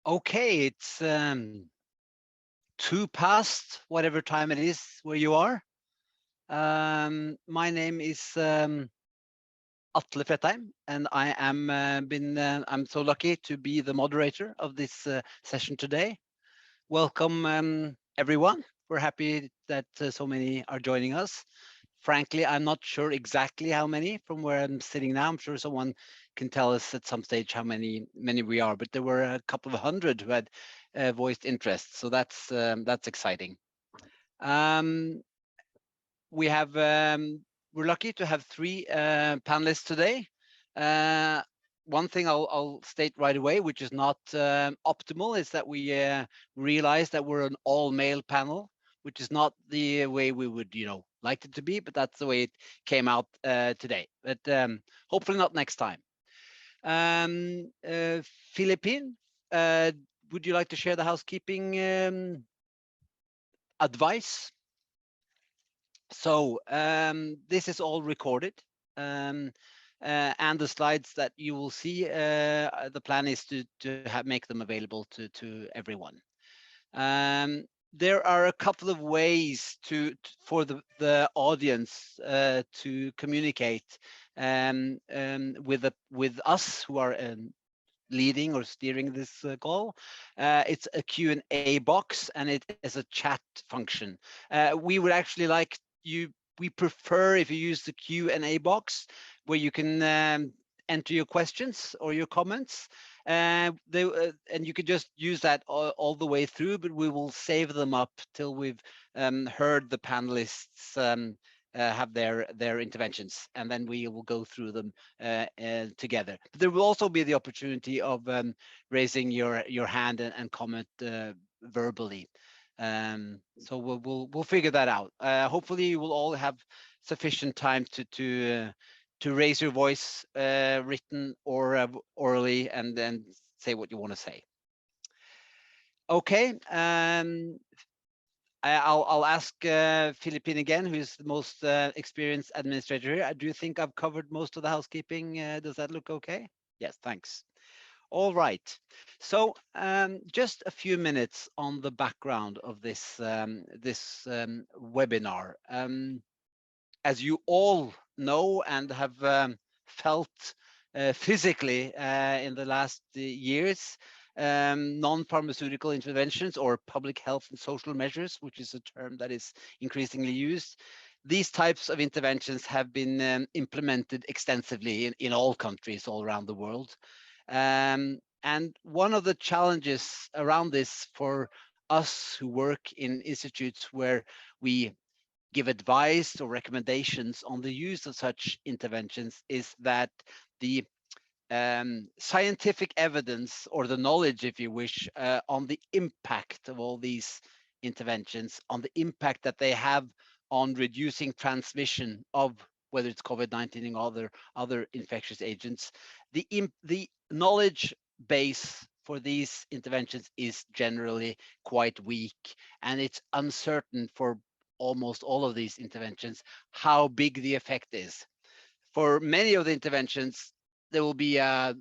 Okay, it's 2 past whatever time it is where you are. My name is Atle Fredheim, and I am I'm so lucky to be the moderator of this session today. Welcome, everyone. We're happy that so many are joining us. Frankly, I'm not sure exactly how many from where I'm sitting now. I'm sure someone can tell us at some stage how many we are, but there were a couple of hundred who had voiced interest, so that's exciting. We have we're lucky to have 3 panelists today. One thing I'll state right away, which is not optimal, is that we realize that we're an all-male panel, which is not the way we would, like it to be, but that's the way it came out today. But hopefully not next time. Philippine, would you like to share the housekeeping advice? So this is all recorded, and the slides that you will see, the plan is to make them available to everyone. There are a couple of ways for the audience to communicate with us who are leading or steering this call. It's a Q&A box, and it is a chat function. We would actually like we prefer if you use the Q&A box, where you can enter your questions or your comments. And you could just use that all the way through, but we will save them up till we've heard the panelists have their interventions, and then we will go through them together. But there will also be the opportunity of raising your hand and comment verbally. So we'll figure that out. Hopefully you will all have sufficient time to raise your voice, written or orally, and then say what you want to say. Okay. I'll ask Philippine again, who's the most experienced administrator here. Do you think I've covered most of the housekeeping? Does that look okay? Yes, thanks. All right. So just a few minutes on the background of this webinar. As you all know and have felt physically in the last years, non-pharmaceutical interventions, or public health and social measures, which is a term that is increasingly used, these types of interventions have been implemented extensively in all countries all around the world. And one of the challenges around this for us who work in institutes where we give advice or recommendations on the use of such interventions is that the scientific evidence, or the knowledge, if you wish, on the impact of all these interventions, on the impact that they have on reducing transmission of whether it's COVID-19 or other infectious agents, the knowledge base for these interventions is generally quite weak, and it's uncertain for almost all of these interventions how big the effect is. For many of the interventions, there will be a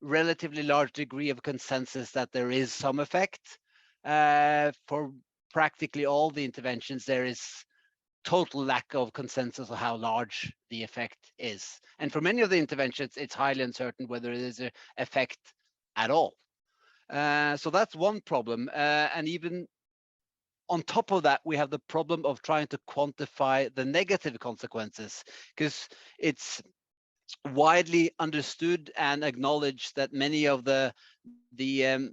relatively large degree of consensus that there is some effect. For practically all the interventions, there is total lack of consensus of how large the effect is. And for many of the interventions, it's highly uncertain whether there is an effect at all. So that's one problem. And even on top of that, we have the problem of trying to quantify the negative consequences, because it's widely understood and acknowledged that many of the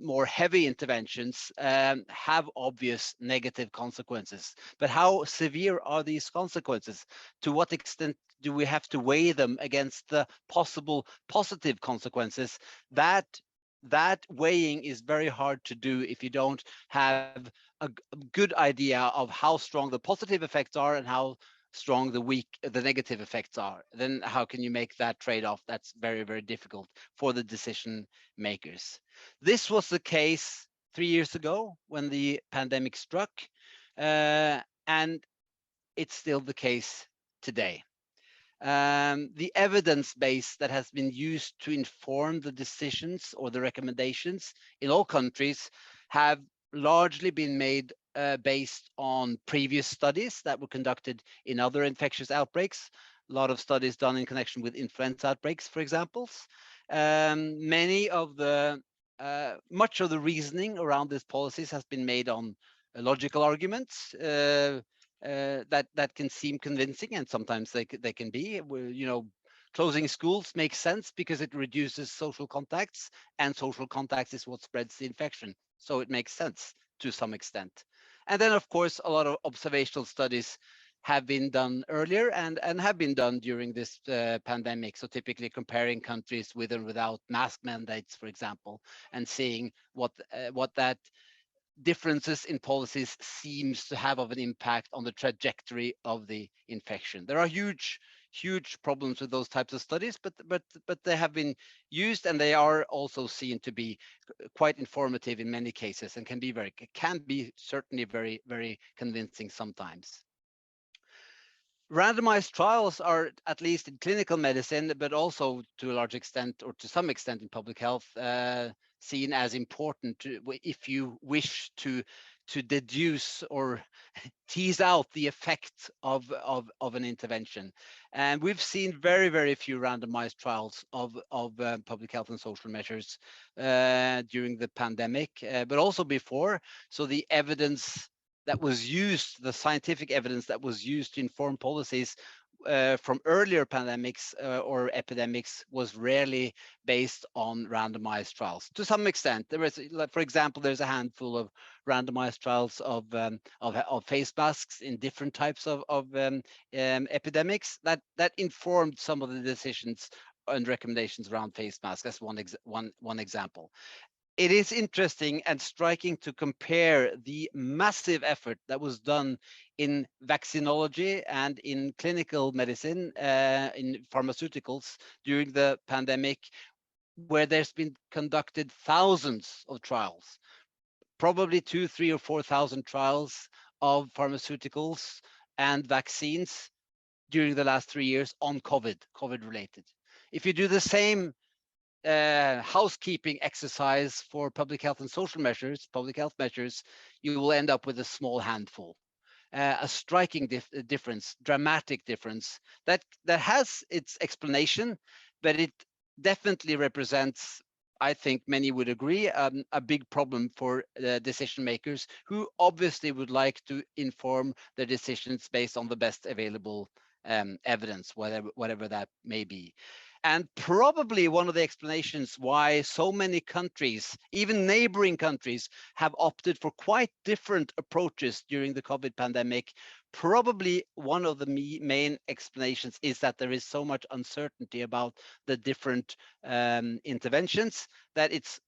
more heavy interventions have obvious negative consequences. But how severe are these consequences? To what extent do we have to weigh them against the possible positive consequences? That weighing is very hard to do if you don't have a good idea of how strong the positive effects are and how strong the negative effects are. Then how can you make that trade-off? That's very, very difficult for the decision makers. This was the case 3 years ago when the pandemic struck, and it's still the case today. The evidence base that has been used to inform the decisions or the recommendations in all countries have largely been made based on previous studies that were conducted in other infectious outbreaks. A lot of studies done in connection with influenza outbreaks, for example. Many of the much of the reasoning around these policies has been made on logical arguments that can seem convincing, and sometimes they can be. You know, closing schools makes sense because it reduces social contacts, and social contacts is what spreads the infection. So it makes sense to some extent. And then, of course, a lot of observational studies have been done earlier and have been done during this pandemic. So typically comparing countries with and without mask mandates, for example, and seeing what that differences in policies seems to have of an impact on the trajectory of the infection. There are huge problems with those types of studies, but they have been used, and they are also seen to be quite informative in many cases, and can be certainly very convincing sometimes. Randomized trials are, at least in clinical medicine, but also to a large extent, or to some extent in public health, seen as important if you wish to deduce or tease out the effect of an intervention. And we've seen very few randomized trials of public health and social measures during the pandemic, but also before. So the evidence that was used, the scientific evidence that was used to inform policies from earlier pandemics or epidemics was rarely based on randomized trials. To some extent, there is, for example, there's a handful of randomized trials of face masks in different types of epidemics that informed some of the decisions and recommendations around face masks. That's one example. It is interesting and striking to compare the massive effort that was done in vaccinology and in clinical medicine, in pharmaceuticals during the pandemic, where there's been conducted thousands of trials, probably 2,000, 3,000 or 4,000 trials of pharmaceuticals and vaccines during the last 3 years on COVID related. If you do the same housekeeping exercise for public health and social measures, public health measures, you will end up with a small handful. A striking difference, dramatic difference that has its explanation, but it definitely represents, I think many would agree, a big problem for decision makers who obviously would like to inform their decisions based on the best available evidence, whatever that may be. And probably one of the explanations why so many countries, even neighboring countries, have opted for quite different approaches during the COVID pandemic, probably one of the main explanations is that there is so much uncertainty about the different interventions that it's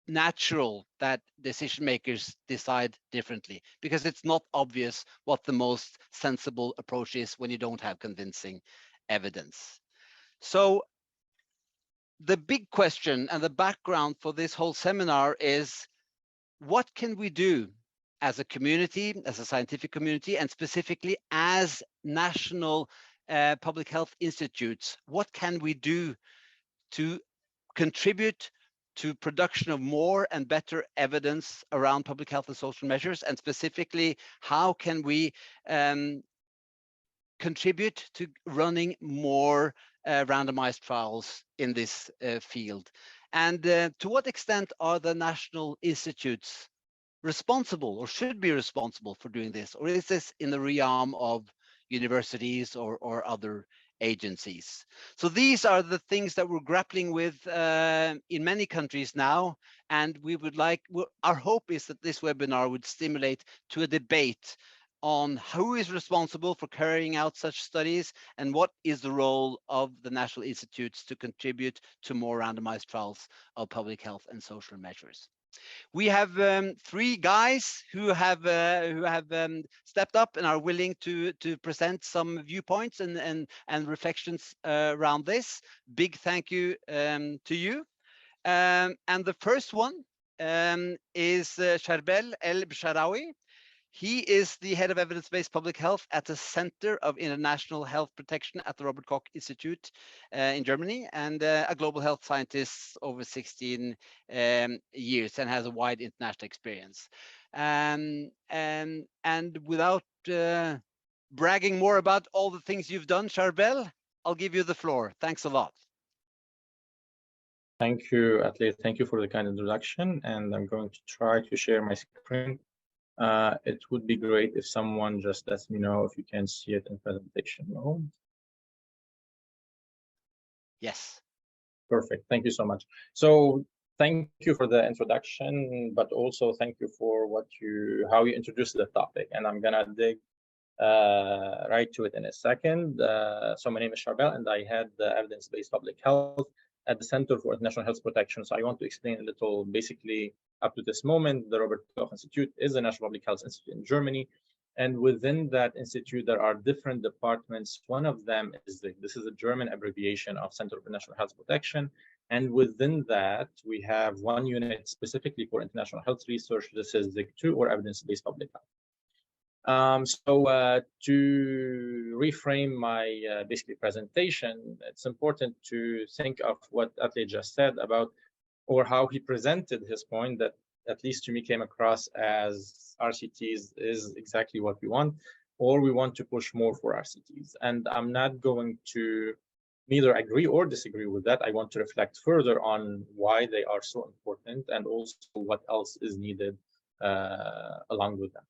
natural that decision makers decide differently, because it's not obvious what the most sensible approach is when you don't have convincing evidence. So the big question and the background for this whole seminar is, what can we do as a community, as a scientific community, and specifically as national public health institutes? What can we do to contribute to production of more and better evidence around public health and social measures? And specifically, how can we contribute to running more randomized trials in this field? And to what extent are the national institutes responsible, or should be responsible, for doing this? Or is this in the realm of universities or other agencies? So these are the things that we're grappling with in many countries now. And we would our hope is that this webinar would stimulate to a debate on who is responsible for carrying out such studies, and what is the role of the national institutes to contribute to more randomized trials of public health and social measures. We have three guys who have stepped up and are willing to present some viewpoints and reflections around this. Big thank you to you. And the first one is Charbel El Bsharawi. He is the head of evidence-based public health at the Center of International Health Protection at the Robert Koch Institute in Germany, and a global health scientist over 16 years, and has a wide international experience. And without bragging more about all the things you've done, Charbel, I'll give you the floor. Thanks a lot. Thank you, Atlet. Thank you for the kind introduction, and I'm going to try to share my screen. It would be great if someone just lets me know if you can see it in presentation mode. Yes. Perfect. Thank you so much. So thank you for the introduction, but also thank you for how you introduced the topic. And I'm gonna dig right to it in a second. So my name is Charbel, and I head the evidence-based public health at the Center for International Health Protection. So I want to explain a little, basically, up to this moment, the Robert Koch Institute is a national public health institute in Germany. And within that institute, there are different departments. One of them is this is a German abbreviation of Center for International Health Protection. And within that, we have one unit specifically for international health research. This is ZIG2, or evidence-based public health. To reframe my basically presentation, it's important to think of what Atle just said about, or how he presented his point, that at least to me came across as RCTs is exactly what we want, or we want to push more for RCTs. And I'm not going to neither agree or disagree with that. I want to reflect further on why they are so important, and also what else is needed along with them.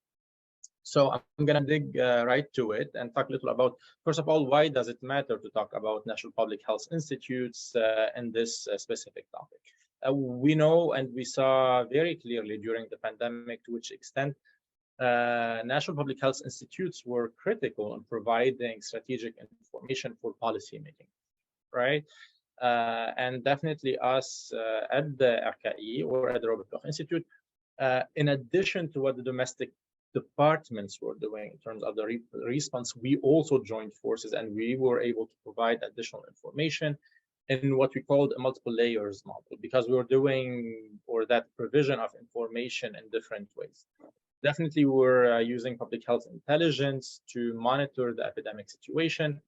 So I'm going to dig right to it and talk a little about, first of all, why does it matter to talk about national public health institutes in this specific topic? We know, and we saw very clearly during the pandemic, to which extent national public health institutes were critical in providing strategic information for policymaking, right? And definitely us at the RKI, or at the Robert Koch Institute, in addition to what the domestic departments were doing in terms of the response, we also joined forces, and we were able to provide additional information in what we called a multiple layers model, because we were doing, or that provision of information in different ways. Definitely, we're using public health intelligence to monitor the epidemic situation,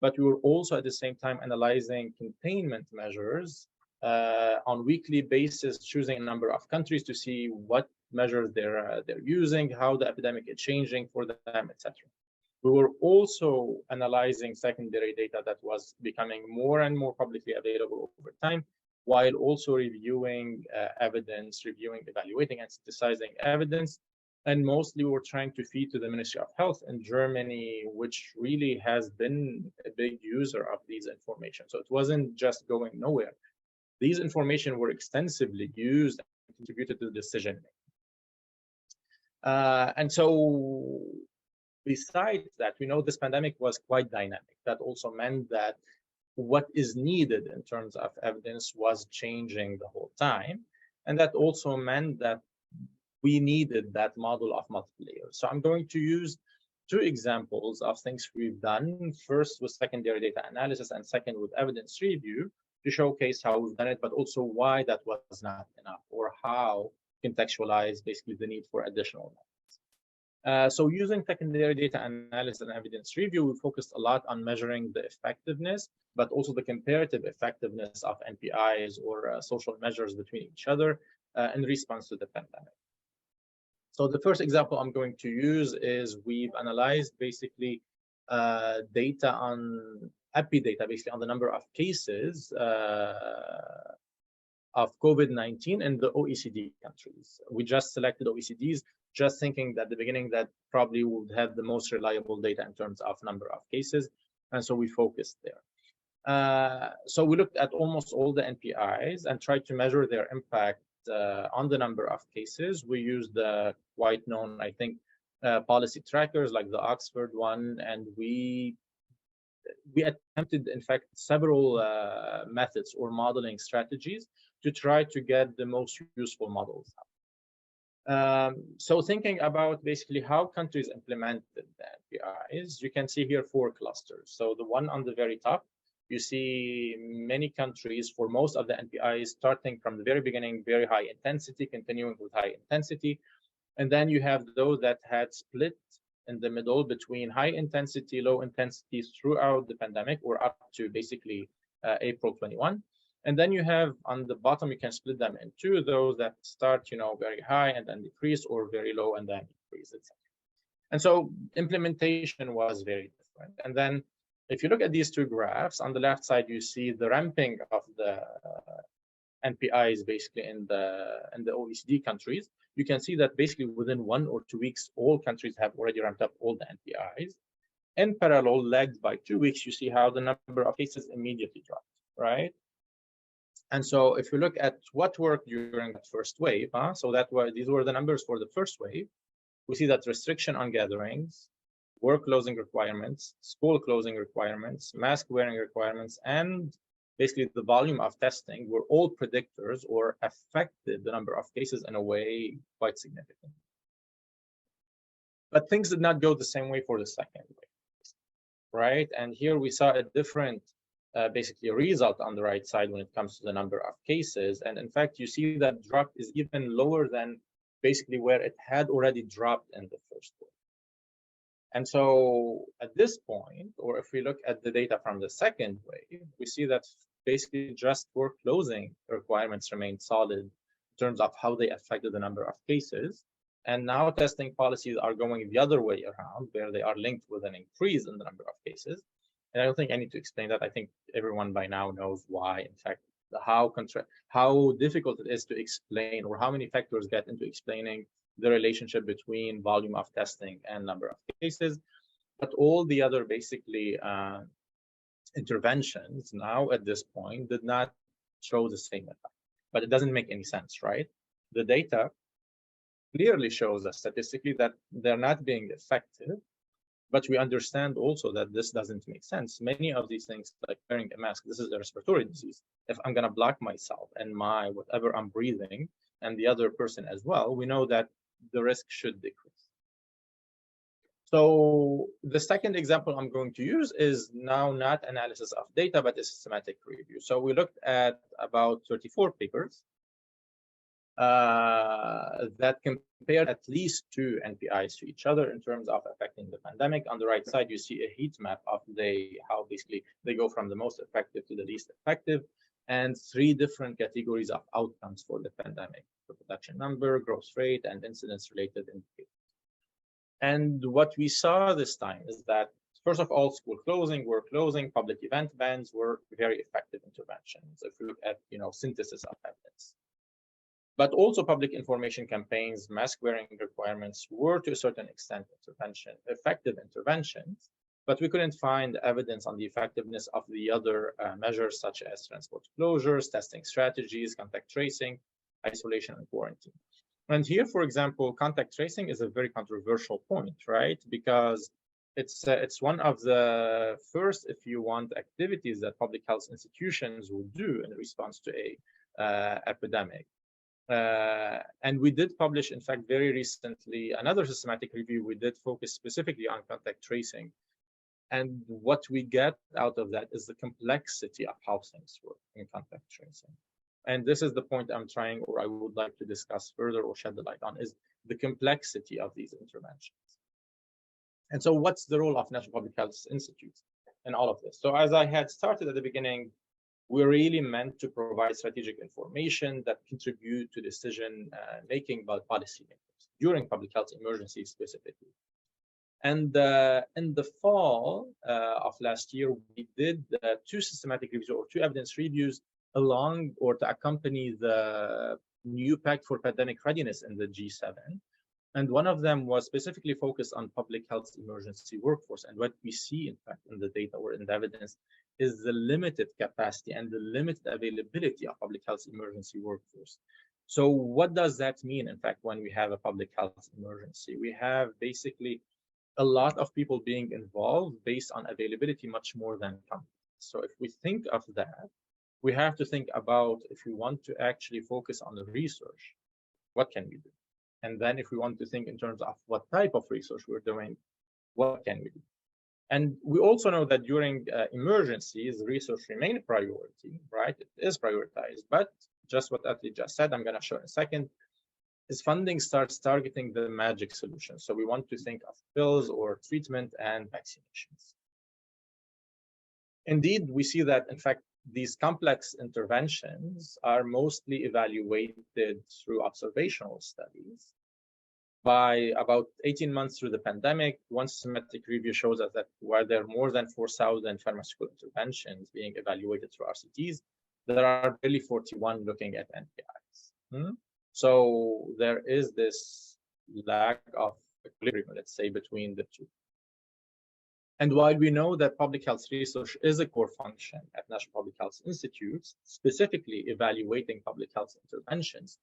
but we were also at the same time analyzing containment measures on weekly basis, choosing a number of countries to see what measures they're using, how the epidemic is changing for them, etc. We were also analyzing secondary data that was becoming more and more publicly available over time, while also reviewing evidence, evaluating, and synthesizing evidence. And mostly we were trying to feed to the Ministry of Health in Germany, which really has been a big user of these information. So it wasn't just going nowhere. These information were extensively used and contributed to the decision making. And so besides that, we know this pandemic was quite dynamic. That also meant that what is needed in terms of evidence was changing the whole time. And that also meant that we needed that model of multiple layers. So I'm going to use two examples of things we've done, first with secondary data analysis, and second with evidence review, to showcase how we've done it, but also why that was not enough, or how contextualize basically the need for additional methods. So using secondary data analysis and evidence review, we focused a lot on measuring the effectiveness, but also the comparative effectiveness of NPIs, or social measures between each other in response to the pandemic. So the first example I'm going to use is we've analyzed basically data on data, basically on the number of cases of COVID-19 in the OECD countries. We just selected OECDs, just thinking that at the beginning that probably would have the most reliable data in terms of number of cases. And so we focused there. So we looked at almost all the NPIs and tried to measure their impact on the number of cases. We used the quite known, I think, policy trackers like the Oxford one, and we attempted, in fact, several methods or modeling strategies to try to get the most useful models. So thinking about basically how countries implemented the NPIs, you can see here 4 clusters. So the one on the very top, you see many countries for most of the NPIs starting from the very beginning, very high intensity, continuing with high intensity. And then you have those that had split in the middle between high intensity, low intensity throughout the pandemic, or up to basically April 21. And then you have on the bottom, you can split them into those that start, very high and then decrease, or very low and then decrease, etc. And so implementation was very different. And then if you look at these two graphs, on the left side, you see the ramping of the NPIs basically in the OECD countries. You can see that basically within 1 or 2 weeks, all countries have already ramped up all the NPIs. In parallel, lagged by 2 weeks, you see how the number of cases immediately dropped, right? And so if you look at what worked during that first wave, these were the numbers for the first wave. We see that restriction on gatherings, work closing requirements, school closing requirements, mask wearing requirements, and basically the volume of testing were all predictors or affected the number of cases in a way quite significant. But things did not go the same way for the second wave, right? And here we saw a different basically result on the right side when it comes to the number of cases. And in fact, you see that drop is even lower than basically where it had already dropped in the first wave. And so at this point, or if we look at the data from the second wave, we see that basically just work closing requirements remained solid in terms of how they affected the number of cases. And now testing policies are going the other way around, where they are linked with an increase in the number of cases. And I don't think I need to explain that. I think everyone by now knows why, in fact, how difficult it is to explain, or how many factors get into explaining the relationship between volume of testing and number of cases. But all the other basically interventions now at this point did not show the same effect. But it doesn't make any sense, right? The data clearly shows us statistically that they're not being effective. But we understand also that this doesn't make sense. Many of these things, like wearing a mask, this is a respiratory disease. If I'm going to block myself and my whatever I'm breathing and the other person as well, we know that the risk should decrease. So the second example I'm going to use is now not analysis of data, but a systematic review. So we looked at about 34 papers that compared at least 2 NPIs to each other in terms of affecting the pandemic. On the right side, you see a heat map of how basically they go from the most effective to the least effective, and 3 different categories of outcomes for the pandemic: reproduction number, growth rate, and incidence-related indicators. And what we saw this time is that, first of all, school closing, work closing, public event bans were very effective interventions if we look at synthesis of evidence. But also public information campaigns, mask wearing requirements were to a certain extent effective interventions, but we couldn't find evidence on the effectiveness of the other measures such as transport closures, testing strategies, contact tracing, isolation, and quarantine. And here, for example, contact tracing is a very controversial point, right? Because it's one of the first, if you want, activities that public health institutions would do in response to a epidemic. And we did publish, in fact, very recently, another systematic review. We did focus specifically on contact tracing. And what we get out of that is the complexity of how things work in contact tracing. And this is the point I'm trying, or I would like to discuss further or shed the light on, is the complexity of these interventions. And so what's the role of National Public Health Institutes in all of this? So as I had started at the beginning, we're really meant to provide strategic information that contribute to decision making by policymakers during public health emergencies specifically. And in the fall of last year, we did 2 systematic reviews or 2 evidence reviews along or to accompany the new Pact for Pandemic Readiness in the G7. And one of them was specifically focused on public health emergency workforce. And what we see, in fact, in the data or in the evidence is the limited capacity and the limited availability of public health emergency workforce. So what does that mean, in fact, when we have a public health emergency? We have basically a lot of people being involved based on availability much more than competence. So if we think of that, we have to think about, if we want to actually focus on the research, what can we do? And then if we want to think in terms of what type of research we're doing, what can we do? And we also know that during emergencies, research remains a priority, right? It is prioritized, but just what Atli just said, I'm going to show in a second, is funding starts targeting the magic solution. So we want to think of pills or treatment and vaccinations. Indeed, we see that, in fact, these complex interventions are mostly evaluated through observational studies. By about 18 months through the pandemic, one systematic review shows us that while there are more than 4,000 pharmaceutical interventions being evaluated through RCTs, there are barely 41 looking at NPIs. So there is this lack of equilibrium, let's say, between the two. And while we know that public health research is a core function at National Public Health Institutes, specifically evaluating public health interventions,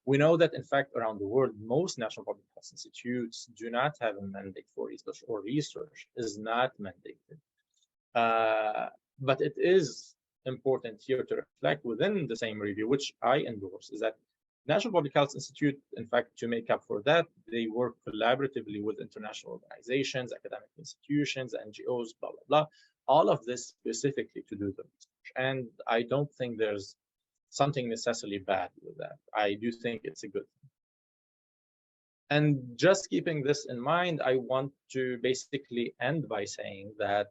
we know that, in fact, around the world, most national public health institutes do not have a mandate for research, or research is not mandated. But it is important here to reflect within the same review, which I endorse, is that National Public Health Institute, in fact, to make up for that, they work collaboratively with international organizations, academic institutions, NGOs, blah, blah, blah, all of this specifically to do the research. And I don't think there's something necessarily bad with that. I do think it's a good thing. And just keeping this in mind, I want to basically end by saying that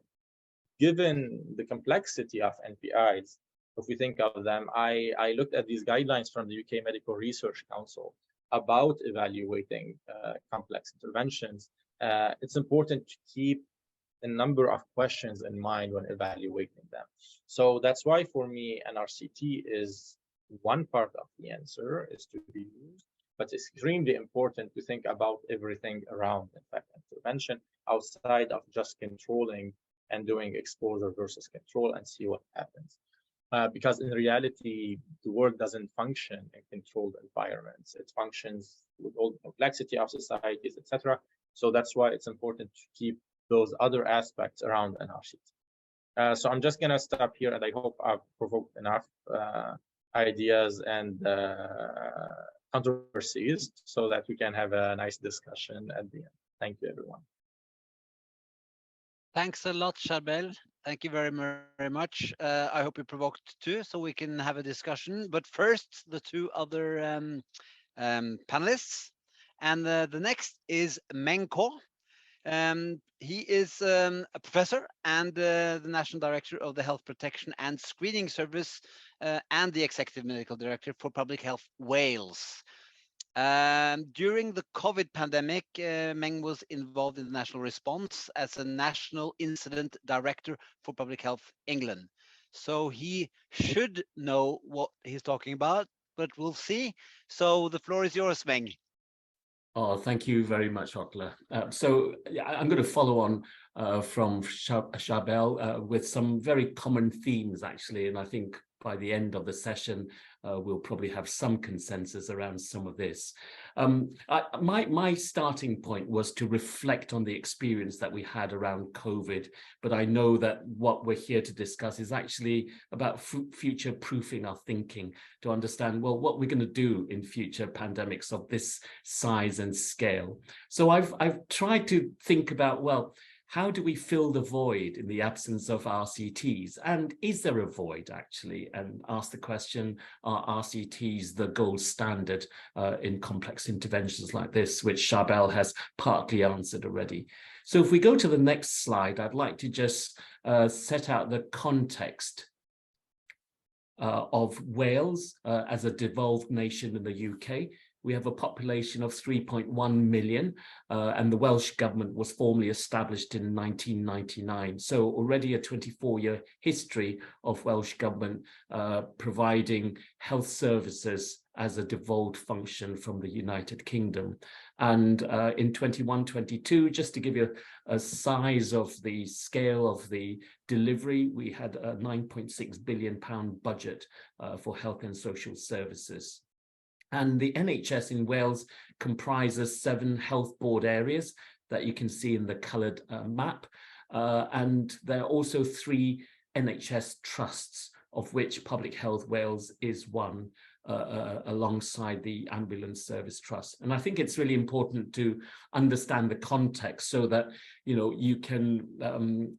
given the complexity of NPIs, if we think of them, I looked at these guidelines from the UK Medical Research Council about evaluating complex interventions. It's important to keep a number of questions in mind when evaluating them. So that's why for me, an RCT is one part of the answer, is to be used, but it's extremely important to think about everything around, in fact, intervention outside of just controlling and doing exposure versus control and see what happens. Because in reality, the world doesn't function in controlled environments. It functions with all the complexity of societies, etc. So that's why it's important to keep those other aspects around an RCT. So I'm just going to stop here, and I hope I've provoked enough ideas and controversies so that we can have a nice discussion at the end. Thank you, everyone. Thanks a lot, Charbel. Thank you very, very much. I hope you provoked too, so we can have a discussion. But first, the two other panelists. And the next is Meng Ko. He is a professor and the National Director of the Health Protection and Screening Service and the Executive Medical Director for Public Health Wales. During the COVID pandemic, Meng was involved in the national response as a National Incident Director for Public Health England. So he should know what he's talking about, but we'll see. So the floor is yours, Meng. Oh, thank you very much, Otla. So I'm going to follow on from Charbel with some very common themes, actually, and I think by the end of the session, we'll probably have some consensus around some of this. My starting point was to reflect on the experience that we had around COVID, but I know that what we're here to discuss is actually about future-proofing our thinking to understand, well, what we're going to do in future pandemics of this size and scale. So I've tried to think about, well, how do we fill the void in the absence of RCTs? And is there a void, actually? And ask the question, are RCTs the gold standard in complex interventions like this, which Charbel has partly answered already? So if we go to the next slide, I'd like to just set out the context of Wales as a devolved nation in the UK. We have a population of 3.1 million, and the Welsh government was formally established in 1999. So already a 24-year history of Welsh government providing health services as a devolved function from the United Kingdom. And in 21-22, just to give you a size of the scale of the delivery, we had a £9.6 billion budget for health and social services. And the NHS in Wales comprises 7 health board areas that you can see in the coloured map. And there are also 3 NHS trusts, of which Public Health Wales is one, alongside the Ambulance Service Trust. And I think it's really important to understand the context so that, you know, you can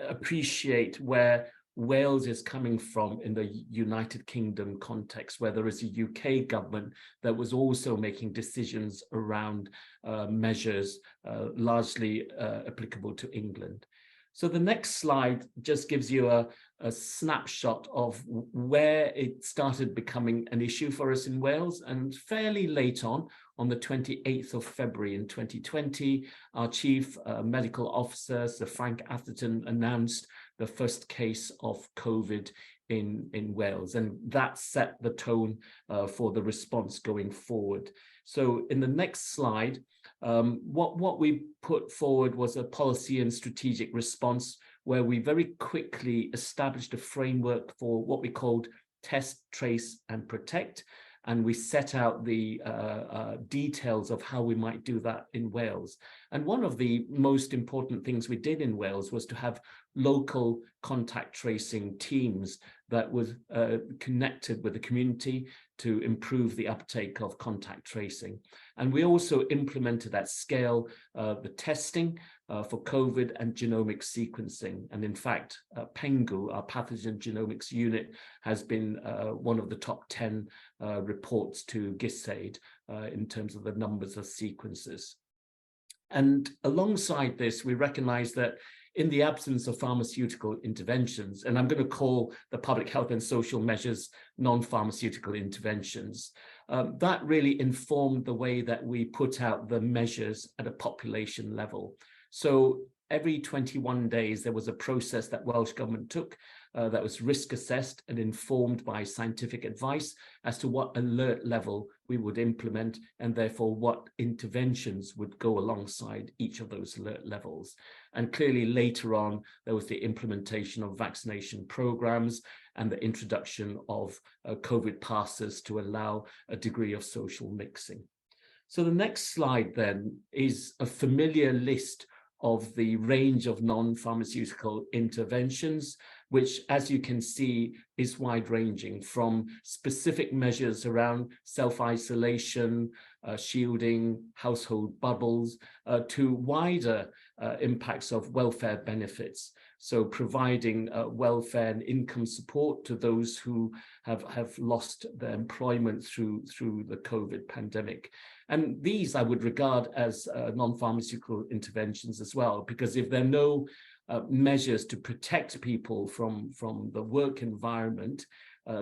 appreciate where Wales is coming from in the United Kingdom context, where there is a UK government that was also making decisions around measures largely applicable to England. So the next slide just gives you a snapshot of where it started becoming an issue for us in Wales. And fairly late on the 28th of February in 2020, our Chief Medical Officer, Sir Frank Atherton, announced the first case of COVID in Wales. And that set the tone for the response going forward. So in the next slide, what we put forward was a policy and strategic response where we very quickly established a framework for what we called test, trace, and protect. And we set out the details of how we might do that in Wales. And one of the most important things we did in Wales was to have local contact tracing teams that was connected with the community to improve the uptake of contact tracing. And we also implemented at scale the testing for COVID and genomic sequencing. And in fact, PENGU, our pathogen genomics unit, has been one of the top 10 reports to GISAID in terms of the numbers of sequences. And alongside this, we recognize that in the absence of pharmaceutical interventions, and I'm going to call the public health and social measures non-pharmaceutical interventions, that really informed the way that we put out the measures at a population level. So every 21 days, there was a process that Welsh Government took that was risk assessed and informed by scientific advice as to what alert level we would implement and therefore what interventions would go alongside each of those alert levels. And clearly later on, there was the implementation of vaccination programs and the introduction of COVID passes to allow a degree of social mixing. So the next slide then is a familiar list of the range of non-pharmaceutical interventions, which, as you can see, is wide-ranging from specific measures around self-isolation, shielding, household bubbles, to wider impacts of welfare benefits. So providing welfare and income support to those who have lost their employment through the COVID pandemic. And these I would regard as non-pharmaceutical interventions as well, because if there are no measures to protect people from the work environment,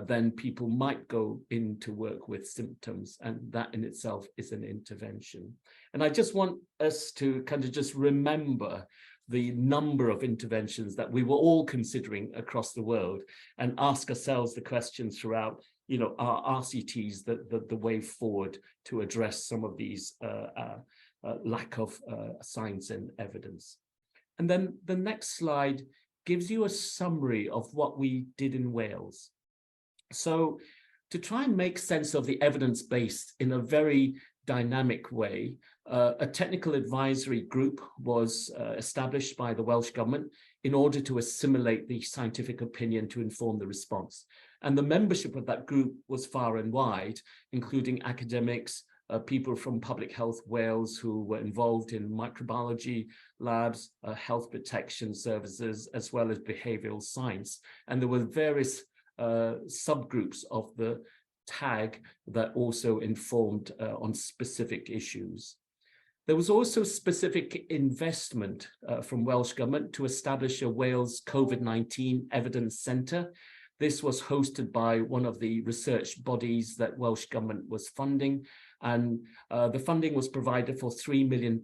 then people might go into work with symptoms, and that in itself is an intervention. And I just want us to kind of just remember the number of interventions that we were all considering across the world and ask ourselves the question throughout, you know, are RCTs the way forward to address some of these lack of science and evidence. And then the next slide gives you a summary of what we did in Wales. So to try and make sense of the evidence base in a very dynamic way, a technical advisory group was established by the Welsh Government in order to assimilate the scientific opinion to inform the response. And the membership of that group was far and wide, including academics, people from Public Health Wales who were involved in microbiology labs, health protection services, as well as behavioral science. And there were various subgroups of the tag that also informed on specific issues. There was also specific investment from Welsh Government to establish a Wales COVID-19 Evidence Centre. This was hosted by one of the research bodies that Welsh Government was funding, and the funding was provided for £3 million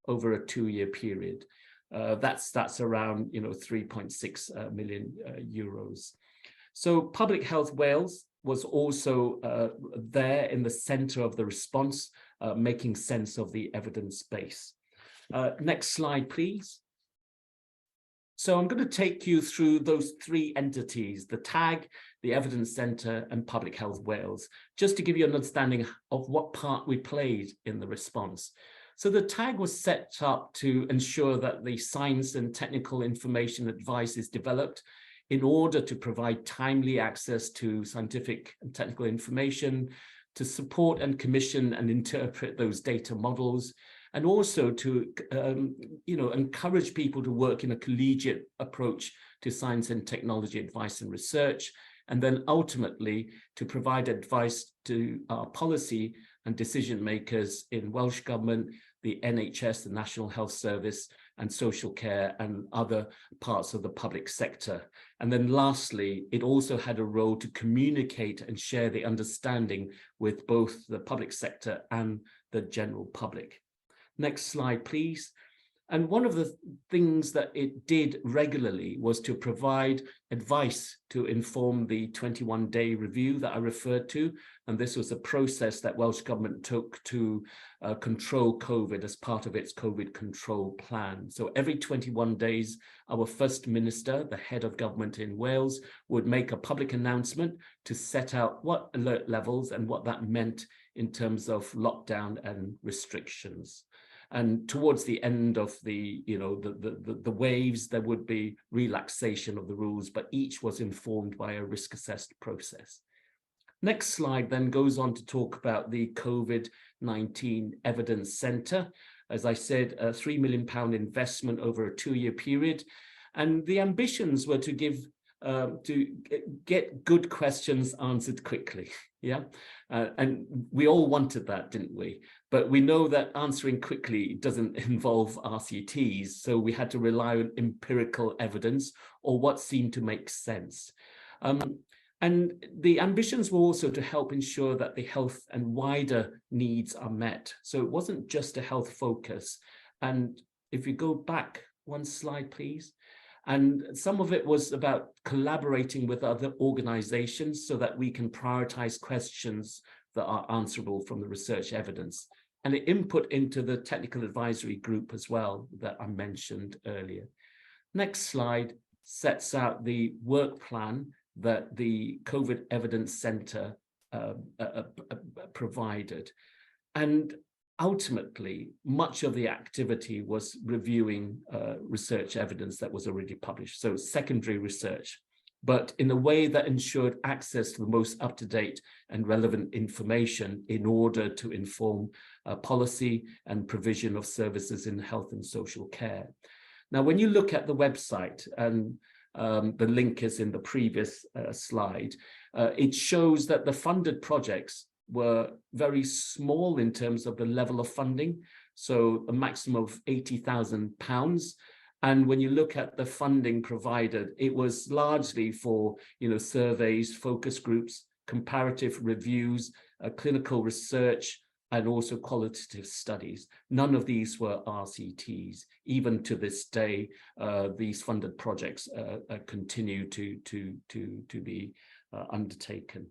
over a 2-year period. That's around 3.6 million euros. So Public Health Wales was also there in the centre of the response, making sense of the evidence base. Next slide, please. So I'm going to take you through those 3 entities, the TAG, the Evidence Centre and Public Health Wales, just to give you an understanding of what part we played in the response. So the TAG was set up to ensure that the science and technical information advice is developed in order to provide timely access to scientific and technical information, to support and commission and interpret those data models, and also to encourage people to work in a collegiate approach to science and technology advice and research, and then ultimately to provide advice to our policy and decision makers in Welsh Government, the NHS, the National Health Service, and social care and other parts of the public sector. And then lastly, it also had a role to communicate and share the understanding with both the public sector and the general public. Next slide, please. And one of the things that it did regularly was to provide advice to inform the 21-day review that I referred to. And this was a process that Welsh Government took to control COVID as part of its COVID control plan. So every 21 days, our First Minister, the head of government in Wales, would make a public announcement to set out what alert levels and what that meant in terms of lockdown and restrictions. And towards the end of the waves, there would be relaxation of the rules, but each was informed by a risk assessed process. Next slide then goes on to talk about the COVID-19 Evidence Centre. As I said, a £3 million investment over a 2-year period. And the ambitions were to get good questions answered quickly. Yeah, and we all wanted that, didn't we? But we know that answering quickly doesn't involve RCTs, so we had to rely on empirical evidence or what seemed to make sense. And the ambitions were also to help ensure that the health and wider needs are met. So it wasn't just a health focus. And if you go back one slide, please. And some of it was about collaborating with other organizations so that we can prioritize questions that are answerable from the research evidence. And the input into the technical advisory group as well that I mentioned earlier. Next slide sets out the work plan that the COVID Evidence Centre provided. And ultimately, much of the activity was reviewing research evidence that was already published, so secondary research, but in a way that ensured access to the most up-to-date and relevant information in order to inform policy and provision of services in health and social care. Now, when you look at the website, and the link is in the previous slide, it shows that the funded projects were very small in terms of the level of funding, so a maximum of £80,000. And when you look at the funding provided, it was largely for surveys, focus groups, comparative reviews, clinical research, and also qualitative studies. None of these were RCTs. Even to this day, these funded projects continue to be undertaken.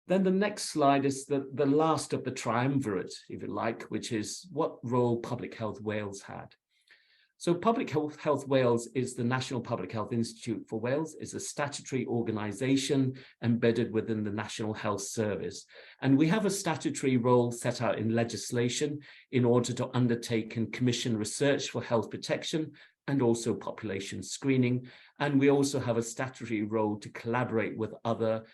Then the next slide is the last of the triumvirate, if you like, which is what role Public Health Wales had. So Public Health Wales is the National Public Health Institute for Wales. It's a statutory organisation embedded within the National Health Service. And we have a statutory role set out in legislation in order to undertake and commission research for health protection and also population screening. And we also have a statutory role to collaborate with other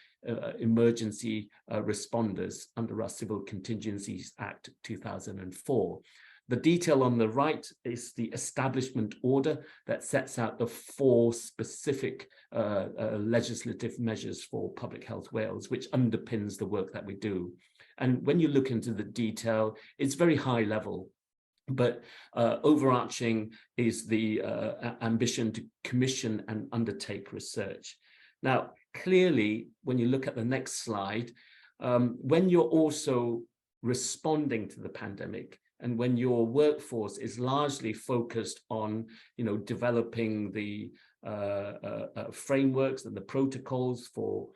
emergency responders under our Civil Contingencies Act 2004. The detail on the right is the establishment order that sets out the 4 specific legislative measures for Public Health Wales, which underpins the work that we do. And when you look into the detail, it's very high level, but overarching is the ambition to commission and undertake research. Now, clearly, when you look at the next slide, when you're also responding to the pandemic, and when your workforce is largely focused on, developing the frameworks and the protocols for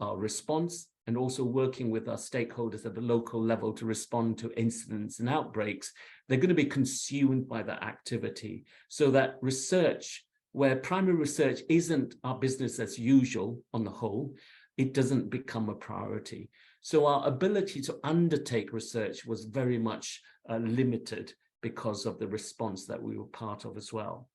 our response, and also working with our stakeholders at the local level to respond to incidents and outbreaks, they're going to be consumed by that activity. So that research, where primary research isn't our business as usual on the whole, it doesn't become a priority. So our ability to undertake research was very much limited because of the response that we were part of as well.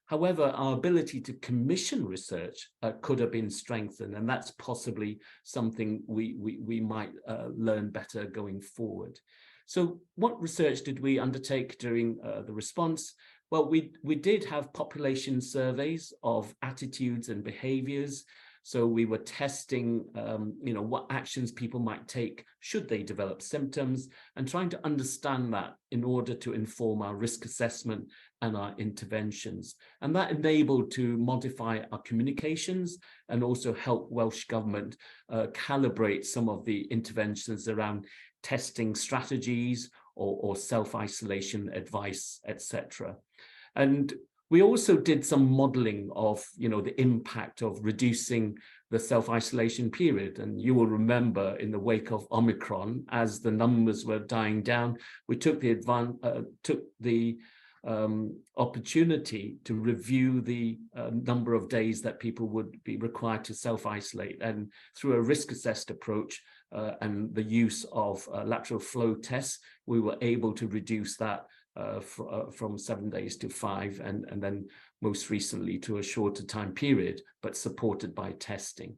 However, our ability to commission research could have been strengthened, and that's possibly something we might learn better going forward. So what research did we undertake during the response? Well, we did have population surveys of attitudes and behaviors. So we were testing, what actions people might take should they develop symptoms, and trying to understand that in order to inform our risk assessment and our interventions. And that enabled to modify our communications and also help Welsh Government calibrate some of the interventions around testing strategies or self-isolation advice, etc. And we also did some modeling of, the impact of reducing the self-isolation period. And you will remember in the wake of Omicron, as the numbers were dying down, we took the opportunity to review the number of days that people would be required to self-isolate. And through a risk-assessed approach and the use of lateral flow tests, we were able to reduce that from 7 days to 5, and then most recently to a shorter time period, but supported by testing.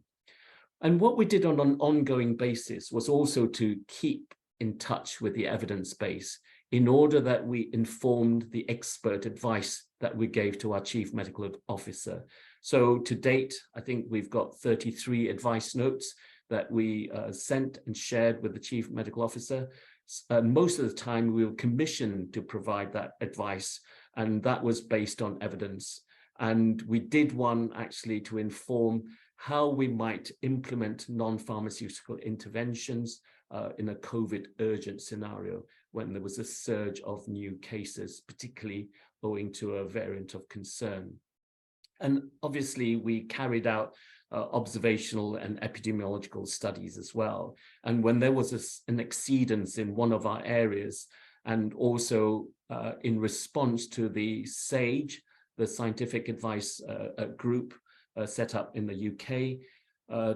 And what we did on an ongoing basis was also to keep in touch with the evidence base in order that we informed the expert advice that we gave to our Chief Medical Officer. So to date, I think we've got 33 advice notes that we sent and shared with the Chief Medical Officer. Most of the time we were commissioned to provide that advice, and that was based on evidence. And we did one actually to inform how we might implement non-pharmaceutical interventions in a COVID urgent scenario when there was a surge of new cases, particularly owing to a variant of concern. And obviously we carried out observational and epidemiological studies as well. And when there was an exceedance in one of our areas, and also in response to the SAGE, the scientific advice group set up in the UK,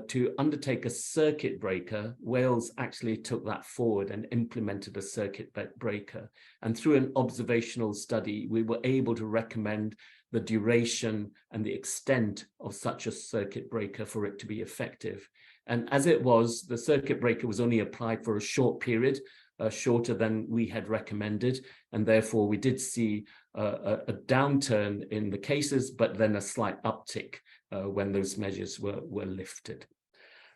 to undertake a circuit breaker, Wales actually took that forward and implemented a circuit breaker. And through an observational study, we were able to recommend the duration and the extent of such a circuit breaker for it to be effective. And as it was, the circuit breaker was only applied for a short period, shorter than we had recommended. And therefore we did see a downturn in the cases, but then a slight uptick when those measures were lifted.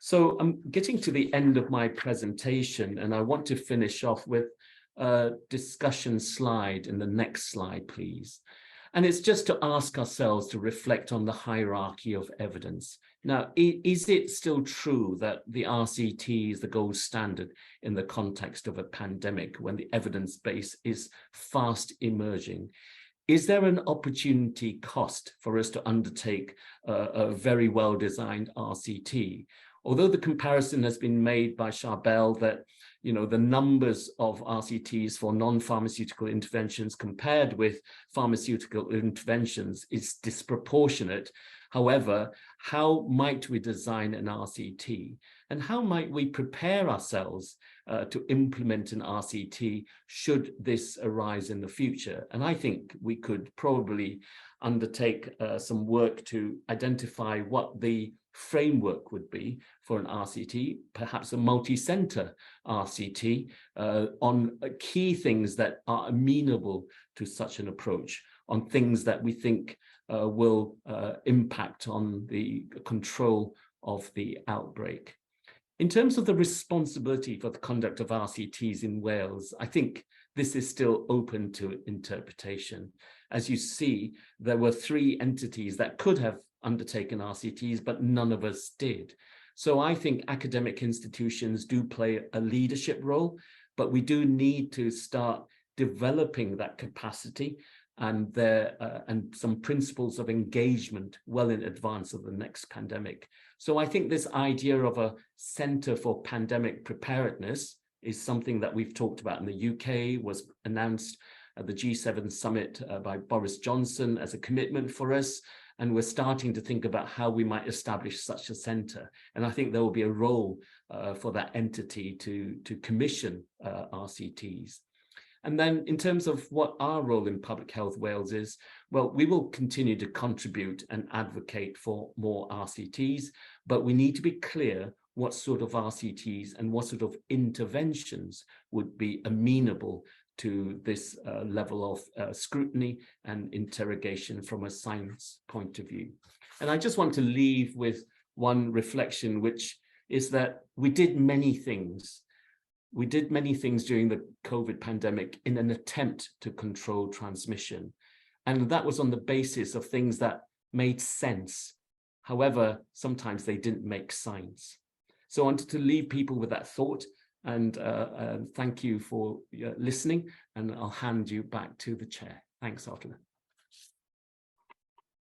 So I'm getting to the end of my presentation, and I want to finish off with a discussion slide in the next slide, please. And it's just to ask ourselves to reflect on the hierarchy of evidence. Now, is it still true that the RCT is the gold standard in the context of a pandemic when the evidence base is fast emerging? Is there an opportunity cost for us to undertake a very well-designed RCT? Although the comparison has been made by Charbel that the numbers of RCTs for non-pharmaceutical interventions compared with pharmaceutical interventions is disproportionate. However, how might we design an RCT? And how might we prepare ourselves to implement an RCT should this arise in the future? And I think we could probably undertake some work to identify what the framework would be for an RCT, perhaps a multi-center RCT, on key things that are amenable to such an approach, on things that we think will impact on the control of the outbreak. In terms of the responsibility for the conduct of RCTs in Wales, I think this is still open to interpretation. As you see, there were 3 entities that could have undertaken RCTs, but none of us did. So I think academic institutions do play a leadership role, but we do need to start developing that capacity and some principles of engagement well in advance of the next pandemic. So I think this idea of a Centre for Pandemic Preparedness is something that we've talked about in the UK, was announced at the G7 summit by Boris Johnson as a commitment for us. And we're starting to think about how we might establish such a centre. And I think there will be a role for that entity to commission RCTs. And then in terms of what our role in Public Health Wales is, well, we will continue to contribute and advocate for more RCTs, but we need to be clear what sort of RCTs and what sort of interventions would be amenable to this level of scrutiny and interrogation from a science point of view. And I just want to leave with one reflection, which is that we did many things. We did many things during the COVID pandemic in an attempt to control transmission. And that was on the basis of things that made sense. However, sometimes they didn't make science. So I wanted to leave people with that thought, and thank you for listening, and I'll hand you back to the chair. Thanks, Arthur.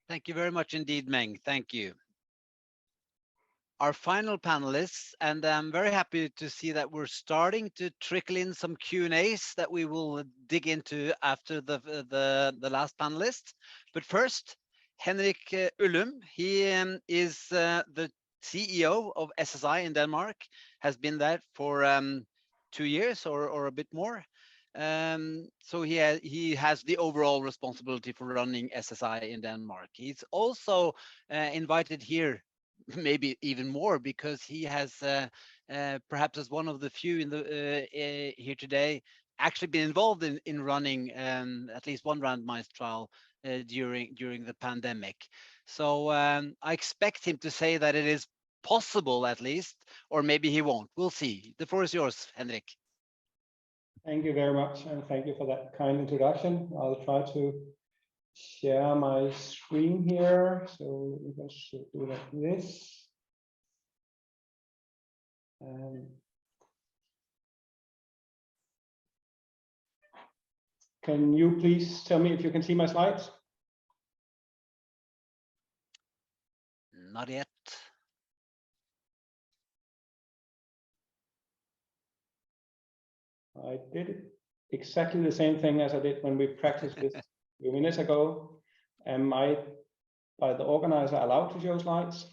Thank you very much indeed, Meng. Thank you. Our final panelists, and I'm very happy to see that we're starting to trickle in some Q&As that we will dig into after the last panelist. But first, Henrik Ullum, he is the CEO of SSI in Denmark, has been that for 2 years or a bit more. So he has the overall responsibility for running SSI in Denmark. He's also invited here, maybe even more, because he has perhaps as one of the few in the here today actually been involved in running at least one randomized trial during the pandemic. So I expect him to say that it is possible at least, or maybe he won't. We'll see. The floor is yours, Henrik. Thank you very much, and thank you for that kind introduction. I'll try to share my screen here. So we can do like this. Can you please tell me if you can see my slides? Not yet. I did exactly the same thing as I did when we practiced this a few minutes ago. Am I, by the organizer, allowed to show slides?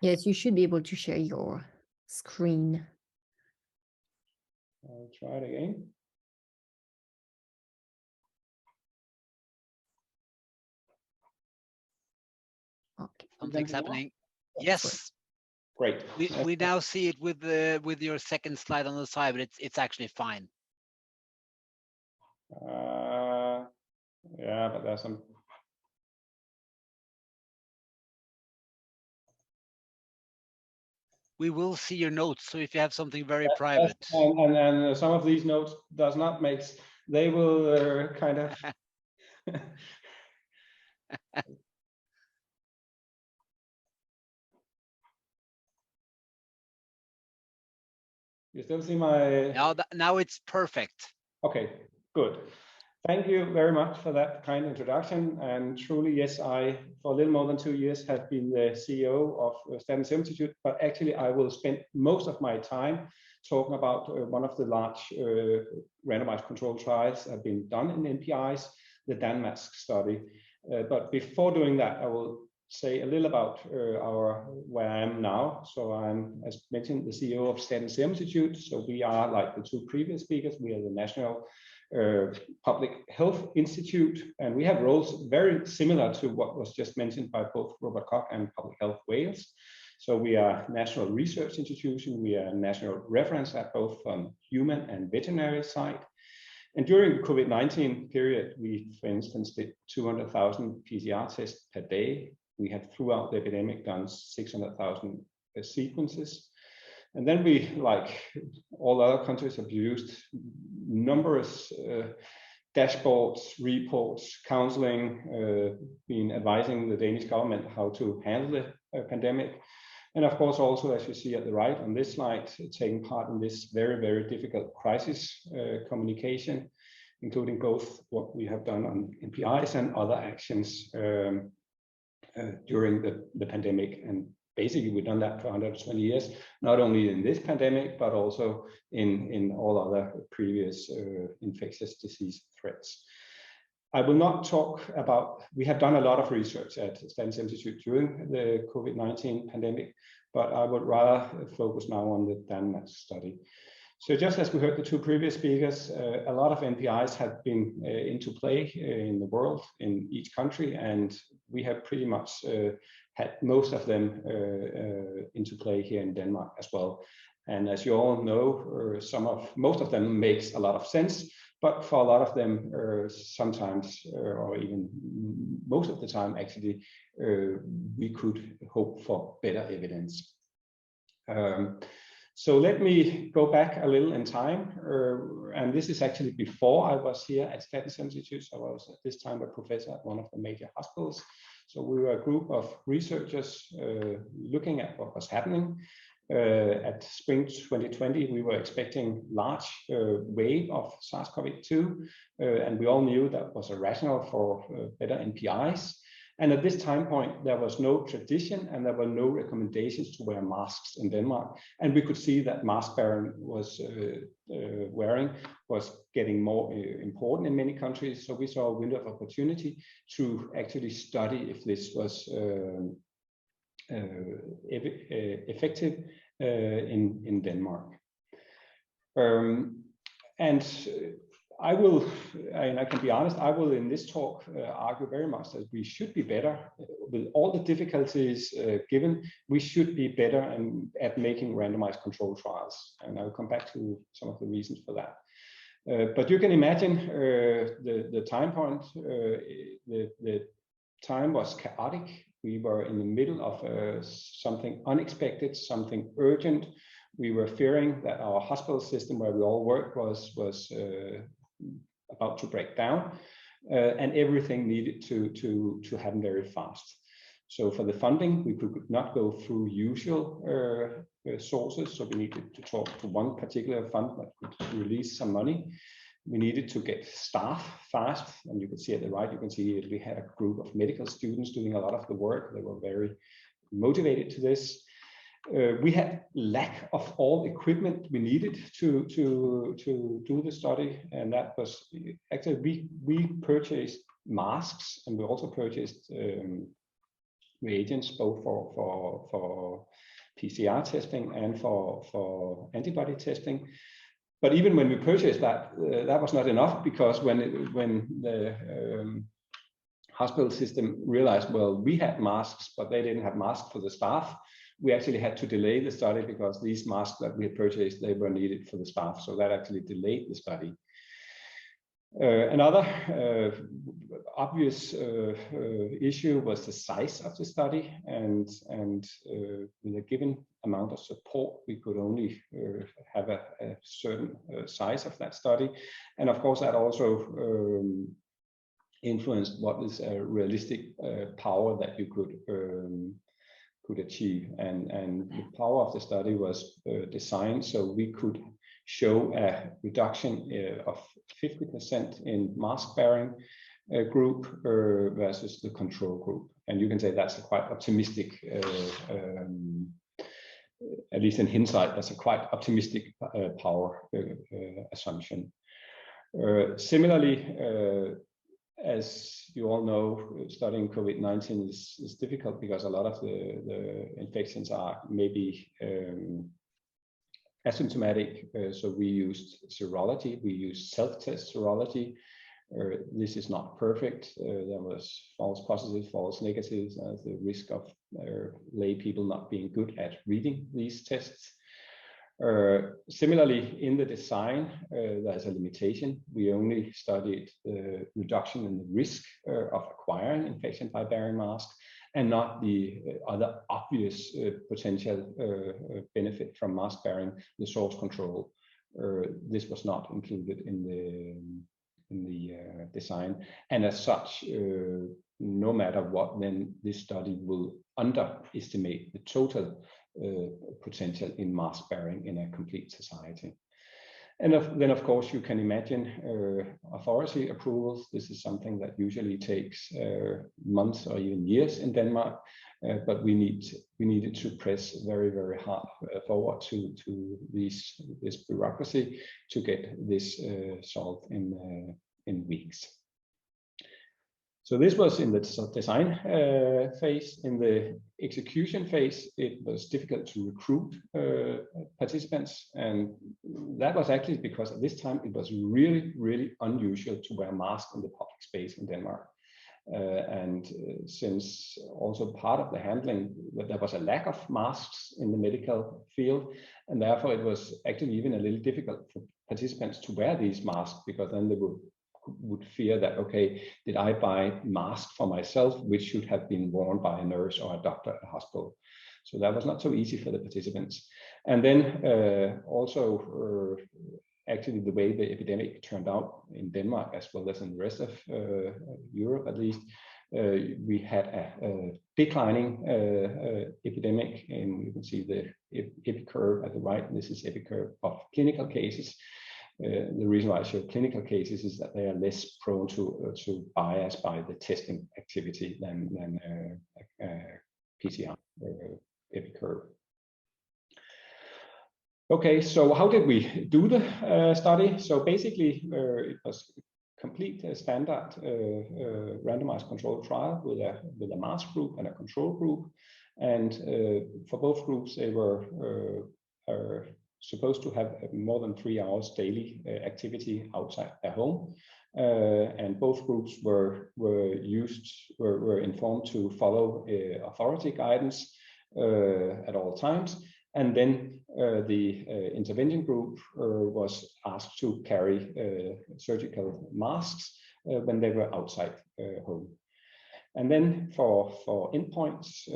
Yes, you should be able to share your screen. I'll try it again. Okay. Something's happening. Yes. Great. We now see it with your second slide on the side, but it's actually fine. Yeah, but there's some. We will see your notes, so if you have something very private. And some of these notes does not make. They will kind of. You still see my. Now it's perfect. Okay, good. Thank you very much for that kind introduction. And truly, yes, I, for a little more than 2 years, have been the CEO of Statens Serum Institute, but actually I will spend most of my time talking about one of the large randomized controlled trials that have been done in NPHIs, the DanMask study. But before doing that, I will say a little about where I am now. So I'm, as mentioned, the CEO of Statens Serum Institute. So we are, like the two previous speakers, we are the National Public Health Institute, and we have roles very similar to what was just mentioned by both Robert Koch and Public Health Wales. So we are a national research institution, we are a national reference at both on human and veterinary side. And during the COVID-19 period, we, for instance, did 200,000 PCR tests per day. We have throughout the epidemic done 600,000 sequences. And then we, like all other countries, have used numerous dashboards, reports, counseling, been advising the Danish government how to handle the pandemic. And of course, also, as you see at the right on this slide, taking part in this very, very difficult crisis communication, including both what we have done on NPHIs and other actions during the pandemic. And basically, we've done that for 120 years, not only in this pandemic, but also in all other previous infectious disease threats. I will not talk about, we have done a lot of research at Statens Institute during the COVID-19 pandemic, but I would rather focus now on the DanMask study. So just as we heard the two previous speakers, a lot of NPHIs have been into play in the world, in each country, and we have pretty much had most of them into play here in Denmark as well. And as you all know, most of them makes a lot of sense, but for a lot of them, sometimes, or even most of the time, actually, we could hope for better evidence. So let me go back a little in time, and this is actually before I was here at Statens Institute. So I was at this time a professor at one of the major hospitals. So we were a group of researchers looking at what was happening. At spring 2020, we were expecting large wave of SARS-CoV-2, and we all knew that was a rationale for better NPIs. And at this time point, there was no tradition and there were no recommendations to wear masks in Denmark. And we could see that mask wearing was getting more important in many countries. So we saw a window of opportunity to actually study if this was effective in Denmark. And I can be honest, I will in this talk argue very much that we should be better with all the difficulties given. We should be better at making randomized controlled trials, and I'll come back to some of the reasons for that. But you can imagine the time point. The time was chaotic. We were in the middle of something unexpected, something urgent. We were fearing that our hospital system where we all work was about to break down, and everything needed to happen very fast. So for the funding, we could not go through usual sources. So we needed to talk to one particular fund that could release some money. We needed to get staff fast, and you can see at the right, you can see we had a group of medical students doing a lot of the work. They were very motivated to this. We had lack of all equipment we needed to do the study, and that was actually we purchased masks, and we also purchased reagents both for PCR testing and for antibody testing. But even when we purchased that, that was not enough, because when the hospital system realized, well, we had masks, but they didn't have masks for the staff, we actually had to delay the study because these masks that we had purchased, they were needed for the staff. So that actually delayed the study. Another obvious issue was the size of the study, and with a given amount of support, we could only have a certain size of that study. And of course, that also influenced what is a realistic power that you could achieve. And the power of the study was designed so we could show a reduction of 50% in mask-bearing group versus the control group. And you can say that's a quite optimistic, at least in hindsight, that's a quite optimistic power assumption. Similarly, as you all know, studying COVID-19 is difficult because a lot of the infections are maybe asymptomatic. So we used serology, we used self-test serology. This is not perfect. There was false positives, false negatives, the risk of lay people not being good at reading these tests. Similarly, in the design, there's a limitation. We only studied the reduction in the risk of acquiring infection by bearing masks, and not the other obvious potential benefit from mask bearing, the source control. This was not included in the design, and as such, no matter what, then this study will underestimate the total potential in mask bearing in a complete society. And then, of course, you can imagine authority approvals. This is something that usually takes months or even years in Denmark, but we needed to press very, very hard forward to this bureaucracy to get this solved in weeks. So this was in the design phase. In the execution phase, it was difficult to recruit participants. And that was actually because at this time, it was really, really unusual to wear masks in the public space in Denmark. Since also part of the handling, there was a lack of masks in the medical field, and therefore it was actually even a little difficult for participants to wear these masks, because then they would fear that, okay, did I buy mask for myself, which should have been worn by a nurse or a doctor at the hospital. So that was not so easy for the participants. And then also actually the way the epidemic turned out in Denmark, as well as in the rest of Europe at least, we had a declining epidemic, and you can see the epi curve at the right. This is epi curve of clinical cases. The reason why I show clinical cases is that they are less prone to bias by the testing activity than PCR epi curve. Okay, so how did we do the study? So basically, it was complete standard randomized controlled trial with a mask group and a control group, and for both groups they were supposed to have more than 3 hours daily activity outside their home, and both groups were informed to follow authority guidance at all times. And then the intervention group was asked to carry surgical masks when they were outside home. And then for endpoints,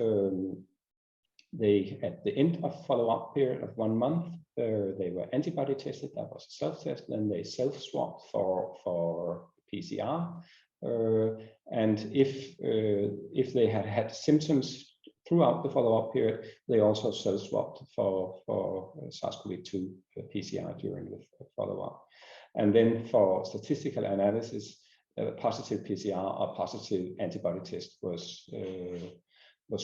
they, at the end of follow-up period of 1 month, they were antibody tested. That was a self-test. Then they self-swapped for PCR. And if they had had symptoms throughout the follow-up period, they also self-swapped for SARS-CoV-2 PCR during the follow-up. And then for statistical analysis, positive PCR or positive antibody test was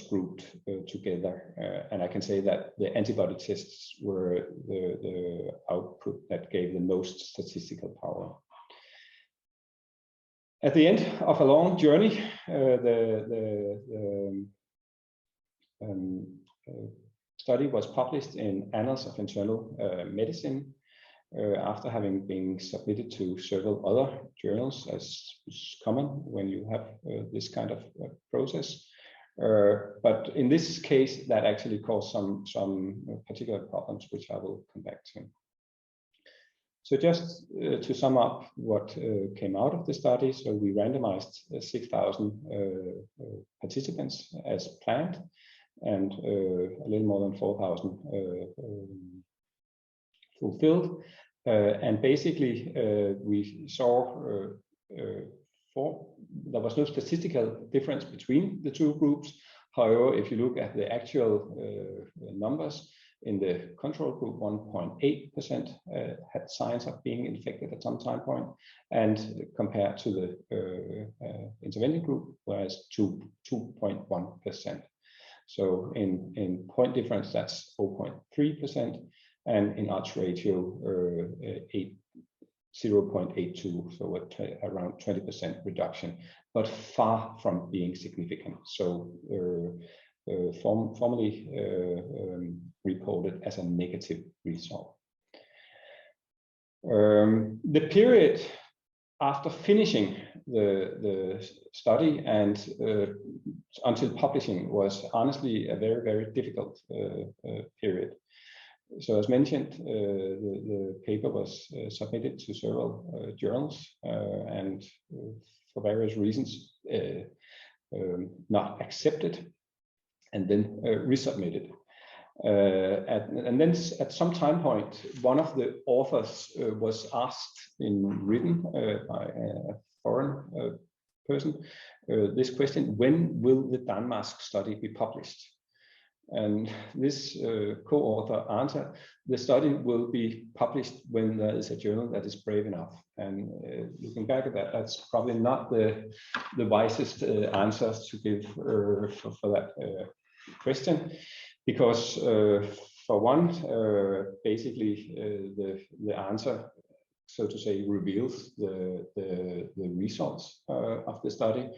grouped together. And I can say that the antibody tests were the output that gave the most statistical power. At the end of a long journey, the study was published in Annals of Internal Medicine after having been submitted to several other journals, as is common when you have this kind of process. But in this case, that actually caused some particular problems, which I will come back to. So just to sum up what came out of the study, so we randomized 6,000 participants as planned, and a little more than 4,000 fulfilled. And basically, we saw there was no statistical difference between the two groups. However, if you look at the actual numbers, in the control group, 1.8% had signs of being infected at some time point, and compared to the intervention group, whereas 2.1%. So in point difference, that's 0.3%, and in odds ratio, 0.82, so around 20% reduction, but far from being significant. So formally reported as a negative result. The period after finishing the study and until publishing was honestly a very, very difficult period. So as mentioned, the paper was submitted to several journals and for various reasons not accepted, and then resubmitted. And then at some time point, one of the authors was asked in written by a foreign person this question: when will the Denmark study be published? And this co-author answered, the study will be published when there is a journal that is brave enough. And looking back at that, that's probably not the wisest answers to give for that question, because for one, basically the answer, so to say, reveals the results of the study,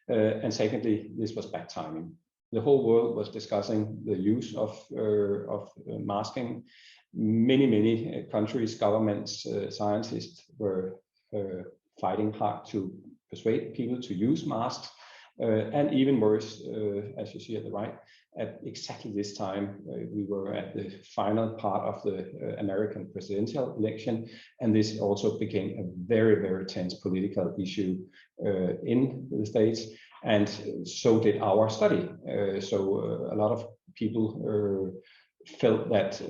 and secondly, this was bad timing. The whole world was discussing the use of masking. Many countries, governments, scientists were fighting hard to persuade people to use masks. And even worse, as you see at the right, at exactly this time, we were at the final part of the American presidential election, and this also became a very, very tense political issue in the States, and so did our study. So a lot of people felt that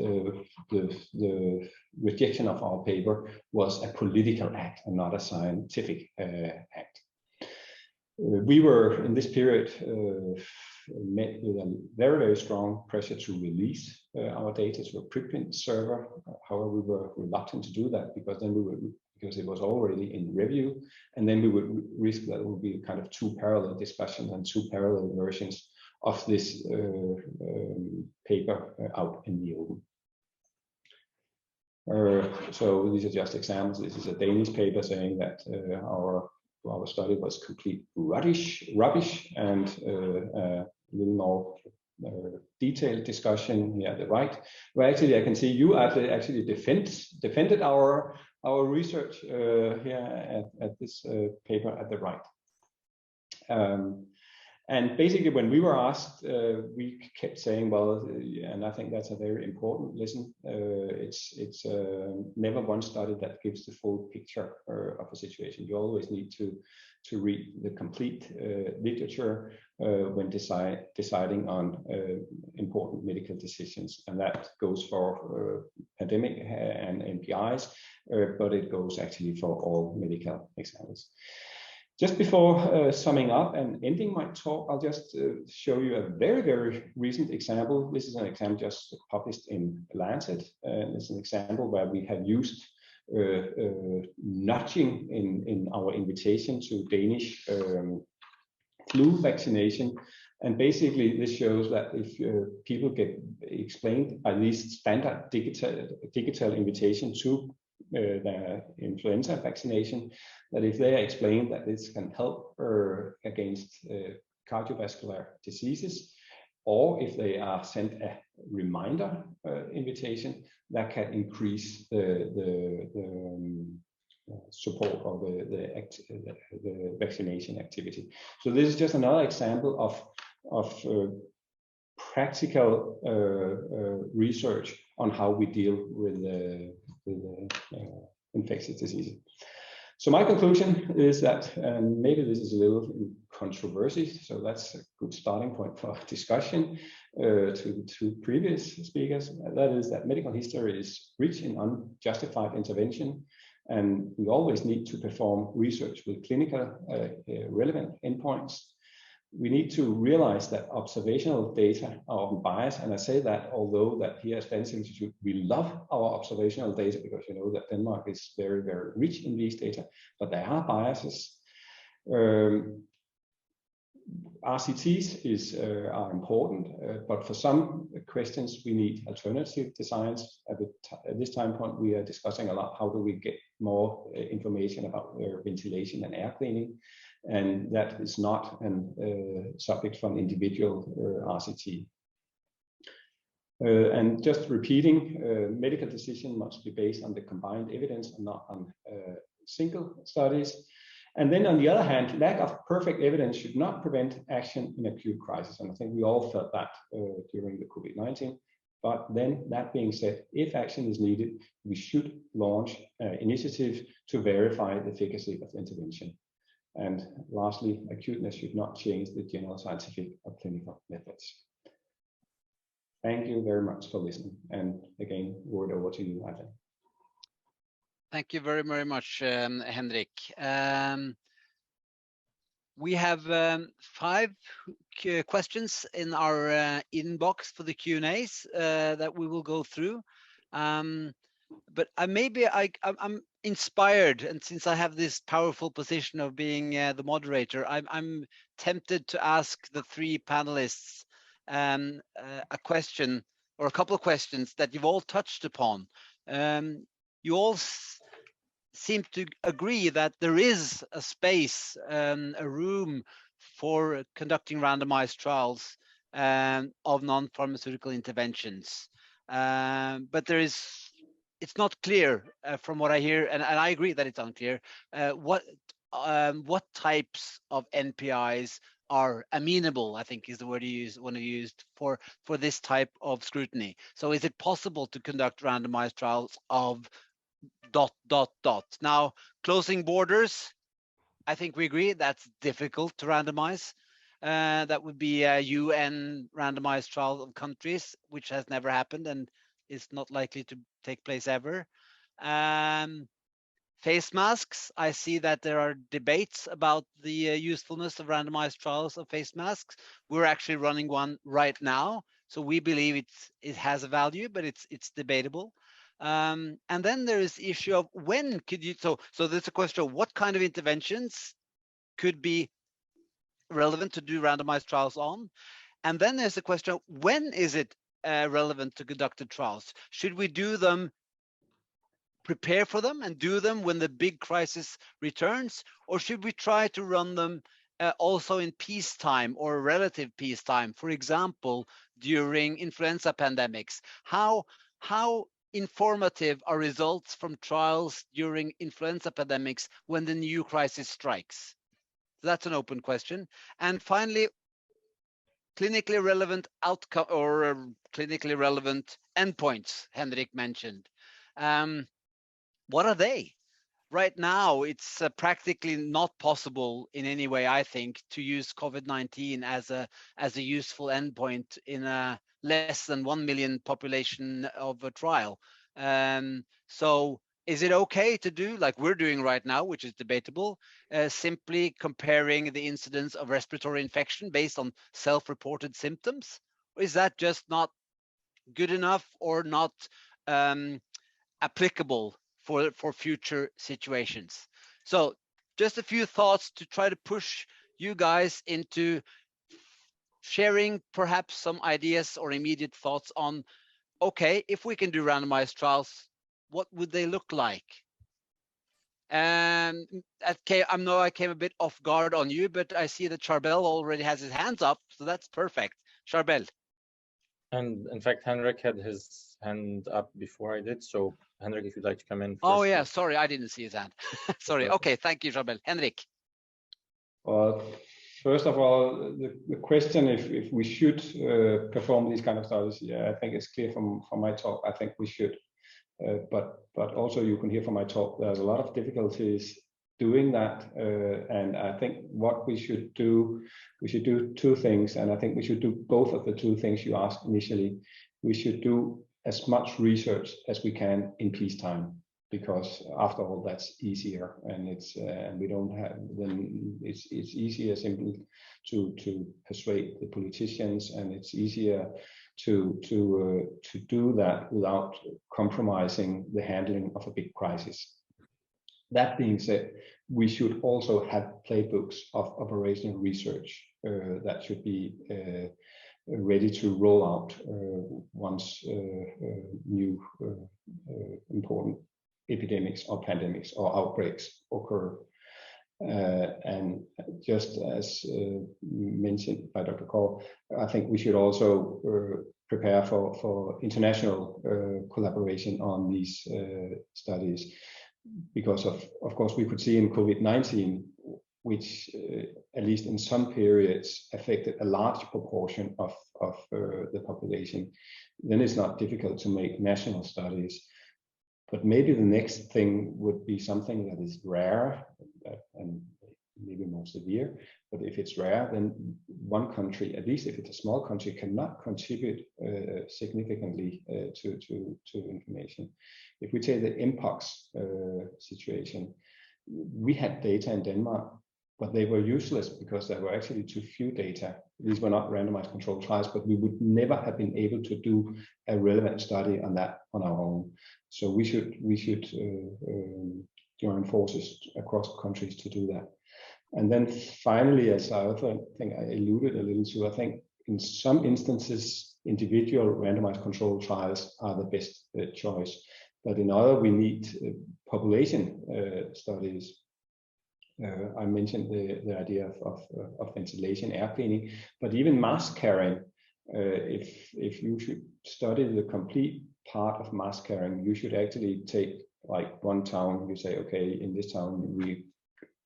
the rejection of our paper was a political act and not a scientific act. We were in this period met with a very, very strong pressure to release our data to a preprint server. However, we were reluctant to do that because then because it was already in review, and then we would risk that it would be kind of two parallel discussions and two parallel versions of this paper out in the open. So these are just examples. This is a Danish paper saying that our study was complete rubbish, and a little more detailed discussion here at the right, where actually I can see you actually defended our research here at this paper at the right. And basically, when we were asked, we kept saying, well, and I think that's a very important lesson. It's never one study that gives the full picture of a situation. You always need to read the complete literature when deciding on important medical decisions, and that goes for pandemic and NPHIs, but it goes actually for all medical examples. Just before summing up and ending my talk, I'll just show you a very, very recent example. This is an example just published in Lancet. It's an example where we have used nudging in our invitation to Danish flu vaccination. And basically, this shows that if people get explained by these standard digital invitation to the influenza vaccination, that if they are explained that this can help against cardiovascular diseases, or if they are sent a reminder invitation, that can increase the support of the vaccination activity. So this is just another example of practical research on how we deal with infectious diseases. So my conclusion is that, and maybe this is a little controversy, so that's a good starting point for discussion to the two previous speakers. That is that medical history is rich in unjustified intervention, and we always need to perform research with clinical relevant endpoints. We need to realize that observational data are often biased, and I say that although that here at Stanford Institute we love our observational data because you know that Denmark is very, very rich in these data, but there are biases. RCTs are important, but for some questions we need alternative designs. At this time point we are discussing a lot how do we get more information about ventilation and air cleaning, and that is not a subject for an individual RCT. And just repeating, medical decision must be based on the combined evidence and not on single studies. And then on the other hand, lack of perfect evidence should not prevent action in acute crisis. And I think we all felt that during the COVID-19. But then that being said, if action is needed, we should launch initiatives to verify the efficacy of intervention. And lastly, acuteness should not change the general scientific or clinical methods. Thank you very much for listening. And again, word over to you, Ivan. Thank you very, very much, Henrik. We have 5 questions in our inbox for the Q&As that we will go through. But I'm inspired, and since I have this powerful position of being the moderator, I'm tempted to ask the 3 panelists a question or a couple of questions that you've all touched upon. You all seem to agree that there is a space, a room for conducting randomized trials of non-pharmaceutical interventions. But it's not clear from what I hear, and I agree that it's unclear, what types of NPIs are amenable, I think is the word you want to use for this type of scrutiny. So is it possible to conduct randomized trials of ... Now, closing borders, I think we agree that's difficult to randomize. That would be a UN randomized trial of countries, which has never happened and is not likely to take place ever. Face masks, I see that there are debates about the usefulness of randomized trials of face masks. We're actually running one right now, so we believe it has a value, but it's debatable. And then there is the issue of when could you, so there's a question of what kind of interventions could be relevant to do randomized trials on. And then there's the question of when is it relevant to conduct the trials? Should we do them, prepare for them and do them when the big crisis returns? Or should we try to run them also in peacetime or relative peacetime? For example, during influenza pandemics, how informative are results from trials during influenza pandemics when the new crisis strikes? That's an open question. And finally, clinically relevant outcome or clinically relevant endpoints, Henrik mentioned. What are they? Right now, it's practically not possible in any way, I think, to use COVID-19 as a useful endpoint in a less than 1 million population of a trial. So is it okay to do like we're doing right now, which is debatable, simply comparing the incidence of respiratory infection based on self-reported symptoms? Or is that just not good enough or not applicable for future situations? So just a few thoughts to try to push you guys into sharing perhaps some ideas or immediate thoughts on, okay, if we can do randomized trials, what would they look like? And okay, I know I came a bit off guard on you, but I see that Charbel already has his hands up, so that's perfect. Charbel. And in fact, Henrik had his hand up before I did. So Henrik, if you'd like to come in first. Oh yeah, sorry, I didn't see his hand. Sorry. Okay, thank you, Charbel. Henrik. Well, first of all, the question if we should perform these kind of studies, yeah, I think it's clear from my talk. I think we should, but also you can hear from my talk, there's a lot of difficulties doing that, and I think what we should do two things, and I think we should do both of the two things you asked initially. We should do as much research as we can in peacetime, because after all, that's easier, and it's and we don't have, then it's easier simply to persuade the politicians, and it's easier to do that without compromising the handling of a big crisis. That being said, we should also have playbooks of operational research that should be ready to roll out once new important epidemics or pandemics or outbreaks occur. And just as mentioned by Dr. Koch, I think we should also prepare for international collaboration on these studies, because of course we could see in COVID-19, which at least in some periods affected a large proportion of the population. Then it's not difficult to make national studies. But maybe the next thing would be something that is rare and maybe more severe. But if it's rare, then one country, at least if it's a small country, cannot contribute significantly to information. If we take the mpox situation, we had data in Denmark, but they were useless because there were actually too few data. These were not randomized controlled trials, but we would never have been able to do a relevant study on that on our own. So we should join forces across countries to do that. And then finally, as I also think I alluded a little to, I think in some instances, individual randomized controlled trials are the best choice. But in other, we need population studies. I mentioned the idea of ventilation, air cleaning, but even mask carrying. If you should study the complete part of mask carrying, you should actually take like one town. You say, okay, in this town we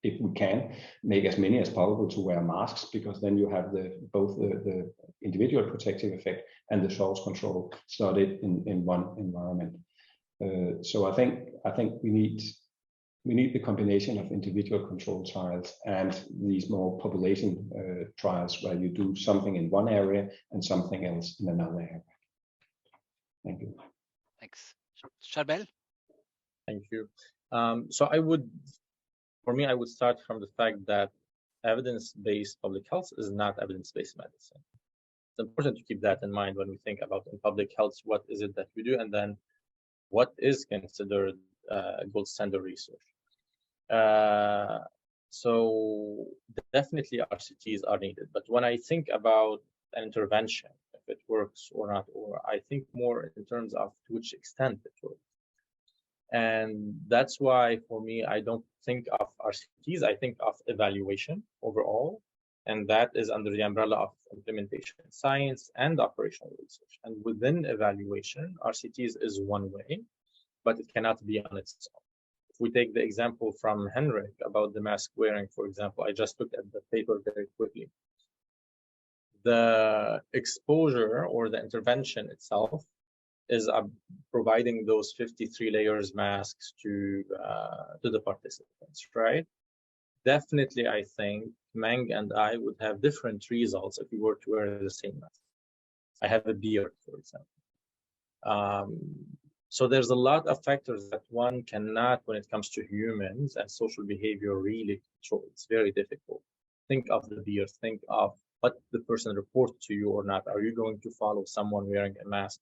if we can, make as many as possible to wear masks, because then you have both the individual protective effect and the source control studied in one environment. So I think we need the combination of individual control trials and these more population trials, where you do something in one area and something else in another area. Thank you. Thanks. Charbel? Thank you. So for me, I would start from the fact that evidence-based public health is not evidence-based medicine. It's important to keep that in mind when we think about in public health, what is it that we do, and then what is considered gold standard research. So definitely RCTs are needed, but when I think about an intervention, if it works or not, or I think more in terms of to which extent it works. And that's why, for me, I don't think of RCTs, I think of evaluation overall. And that is under the umbrella of implementation science and operational research. And within evaluation, RCTs is one way, but it cannot be on its own. If we take the example from Henrik about the mask wearing, for example, I just looked at the paper very quickly. The exposure or the intervention itself is providing those 53 layers masks to the participants, right? Definitely, I think Meng and I would have different results if we were to wear the same mask. I have a beard, for example. So there's a lot of factors that one cannot, when it comes to humans and social behavior, really control. It's very difficult. Think of the beard, think of what the person reports to you or not. Are you going to follow someone wearing a mask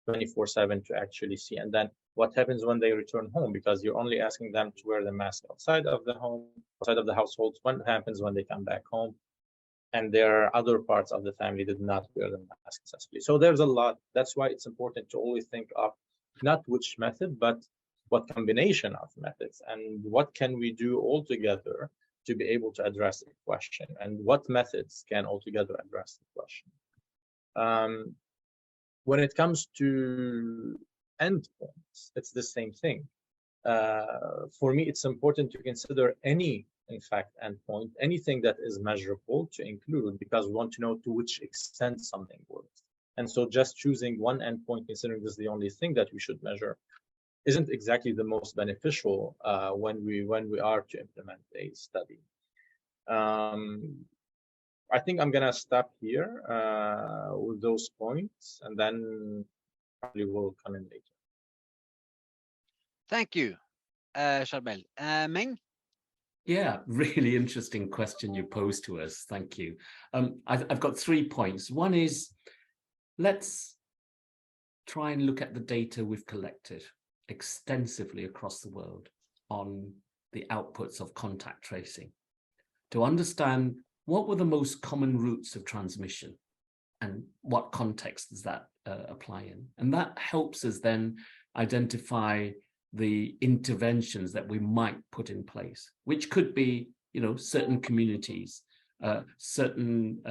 24/7 to actually see? And then what happens when they return home? Because you're only asking them to wear the mask outside of the home, outside of the household. What happens when they come back home? And there are other parts of the family that did not wear the mask successfully. So there's a lot. That's why it's important to always think of not which method, but what combination of methods, and what can we do all together to be able to address the question, and what methods can altogether address the question. When it comes to endpoints, it's the same thing. For me, it's important to consider any, in fact, endpoint, anything that is measurable to include, because we want to know to which extent something works. And so just choosing one endpoint, considering this is the only thing that we should measure, isn't exactly the most beneficial when we are to implement a study. I think I'm gonna stop here with those points, and then probably will come in later. Thank you, Charbel. Meng? Yeah, really interesting question you posed to us. Thank you. I've got 3 points. One is, let's try and look at the data we've collected extensively across the world on the outputs of contact tracing to understand what were the most common routes of transmission and what context does that apply in. And that helps us then identify the interventions that we might put in place, which could be, certain communities, certain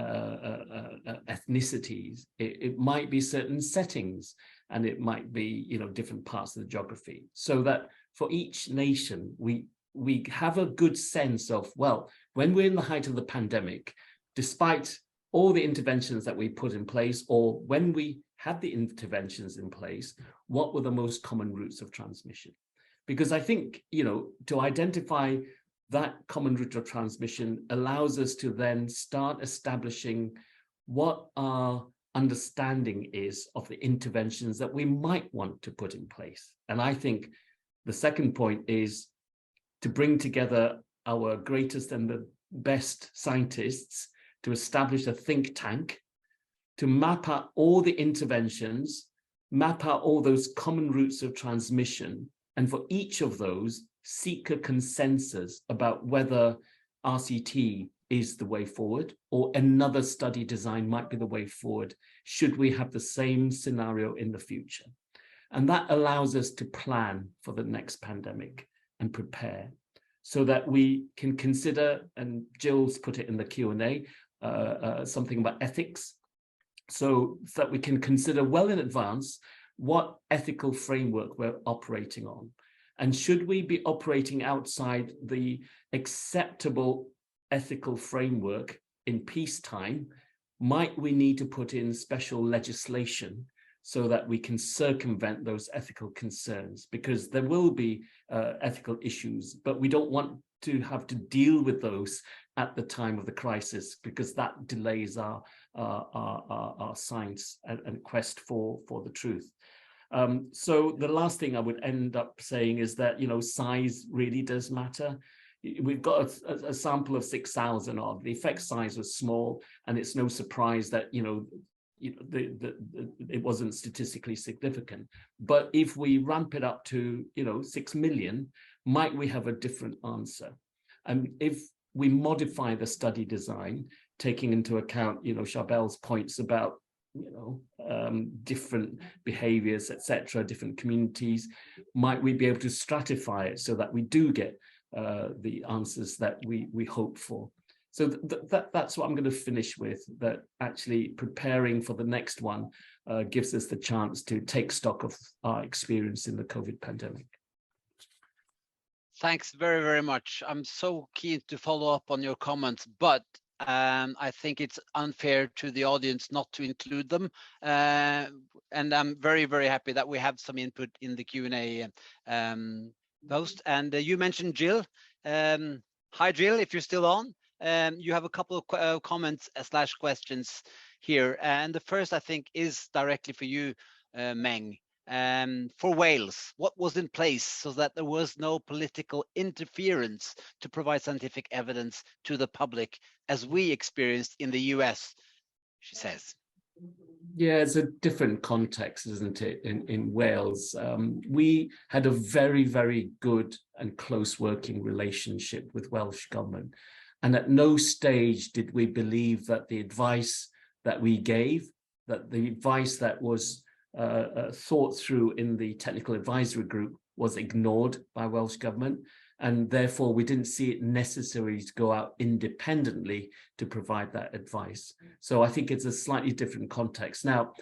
ethnicities. It might be certain settings, and it might be, different parts of the geography. So that for each nation, we have a good sense of, well, when we're in the height of the pandemic, despite all the interventions that we put in place, or when we had the interventions in place, what were the most common routes of transmission? Because I think, to identify that common route of transmission allows us to then start establishing what our understanding is of the interventions that we might want to put in place. And I think the second point is to bring together our greatest and the best scientists to establish a think tank, to map out all the interventions, map out all those common routes of transmission, and for each of those, seek a consensus about whether RCT is the way forward or another study design might be the way forward, should we have the same scenario in the future. And that allows us to plan for the next pandemic and prepare so that we can consider, and Jill's put it in the Q&A, something about ethics, so that we can consider well in advance what ethical framework we're operating on. And should we be operating outside the acceptable ethical framework in peacetime? Might we need to put in special legislation so that we can circumvent those ethical concerns? Because there will be ethical issues, but we don't want to have to deal with those at the time of the crisis, because that delays our science and quest for the truth. So the last thing I would end up saying is that, you know, size really does matter. We've got a sample of 6,000 odd. The effect size was small, and it's no surprise that, it wasn't statistically significant. But if we ramp it up to, 6 million, might we have a different answer? And if we modify the study design, taking into account, Charbel's points about, different behaviors, etc., different communities, might we be able to stratify it so that we do get the answers that we hope for? So that's what I'm going to finish with, that actually preparing for the next one gives us the chance to take stock of our experience in the COVID pandemic. Thanks very, very much. I'm so keen to follow up on your comments, but I think it's unfair to the audience not to include them. And I'm very, very happy that we have some input in the Q&A post. And you mentioned Jill. Hi, Jill, if you're still on. You have a couple of comments / questions here. And the first, I think, is directly for you, Meng. For Wales, what was in place so that there was no political interference to provide scientific evidence to the public, as we experienced in the US, she says? Yeah, it's a different context, isn't it, in Wales? We had a very, very good and close working relationship with Welsh government. And at no stage did we believe that the advice that we gave, that the advice that was thought through in the technical advisory group was ignored by Welsh government, and therefore we didn't see it necessary to go out independently to provide that advice. So I think it's a slightly different context. Now,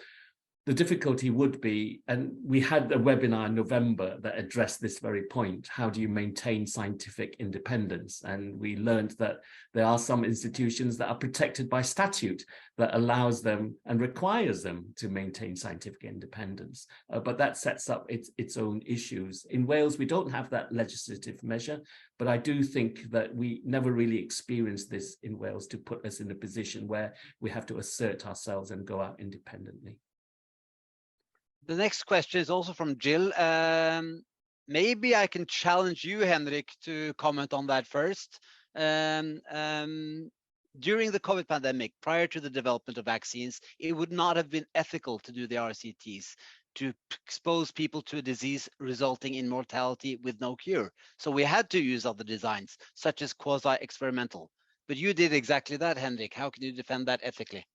the difficulty would be, and we had a webinar in November that addressed this very point: how do you maintain scientific independence? And we learned that there are some institutions that are protected by statute that allows them and requires them to maintain scientific independence. But that sets up its own issues. In Wales, we don't have that legislative measure, but I do think that we never really experienced this in Wales to put us in a position where we have to assert ourselves and go out independently. The next question is also from Jill. Maybe I can challenge you, Henrik, to comment on that first. During the COVID pandemic, prior to the development of vaccines, it would not have been ethical to do the RCTs, to expose people to a disease resulting in mortality with no cure. So we had to use other designs, such as quasi-experimental. But you did exactly that, Henrik. How can you defend that ethically?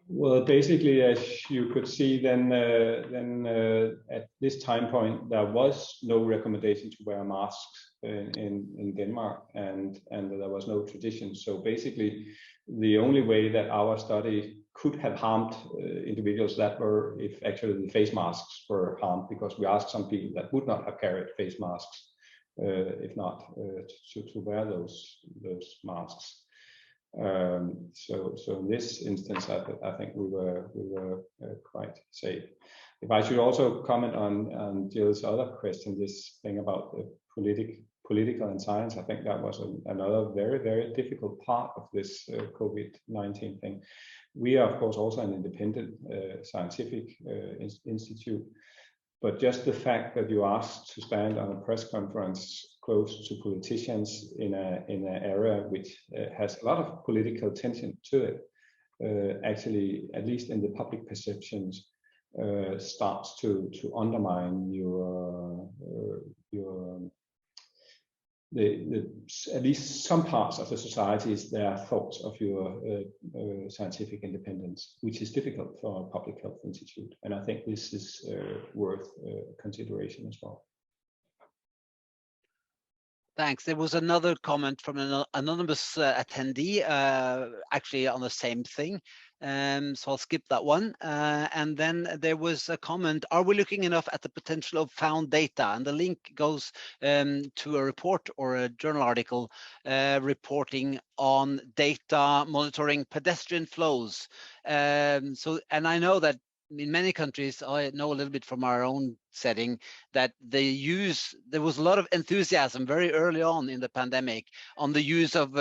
Well, basically, as you could see, then at this time point, there was no recommendation to wear masks in Denmark, and there was no tradition. So basically, the only way that our study could have harmed individuals that were if actually the face masks were harmed, because we asked some people that would not have carried face masks, if not to wear those masks. So in this instance, I think we were quite safe. If I should also comment on Jill's other question, this thing about the political and science, I think that was another very, very difficult part of this COVID-19 thing. We are, of course, also an independent scientific institute, but just the fact that you asked to stand on a press conference close to politicians in an area which has a lot of political tension to it, actually, at least in the public perceptions, starts to undermine at least some parts of the societies, their thoughts of your scientific independence, which is difficult for a public health institute. And I think this is worth consideration as well. Thanks. There was another comment from an anonymous attendee, actually on the same thing. So I'll skip that one. And then there was a comment, are we looking enough at the potential of found data? And the link goes to a report or a journal article reporting on data monitoring pedestrian flows. And I know that in many countries, I know a little bit from our own setting, that there was a lot of enthusiasm very early on in the pandemic on the use of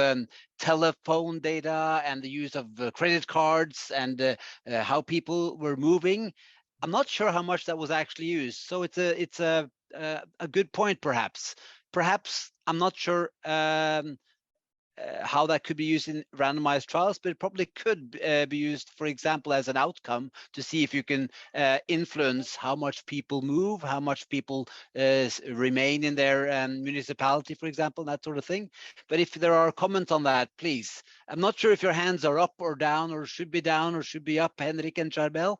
telephone data and the use of credit cards and how people were moving. I'm not sure how much that was actually used. So it's a good point, perhaps. Perhaps I'm not sure how that could be used in randomized trials, but it probably could be used, for example, as an outcome to see if you can influence how much people move, how much people remain in their municipality, for example, that sort of thing. But if there are comments on that, please. I'm not sure if your hands are up or down or should be up, Henrik and Charbel.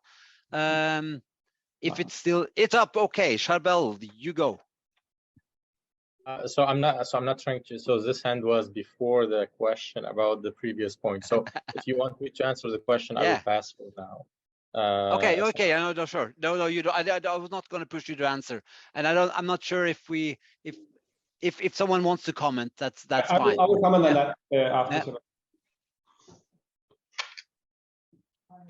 If it's up, okay, Charbel, you go. So I'm not trying to. So this hand was before the question about the previous point. So if you want me to answer the question, I will pass for now. Okay. No, sure. No, you don't. I was not going to push you to answer, and I'm not sure if someone wants to comment. That's fine. I will comment on that after.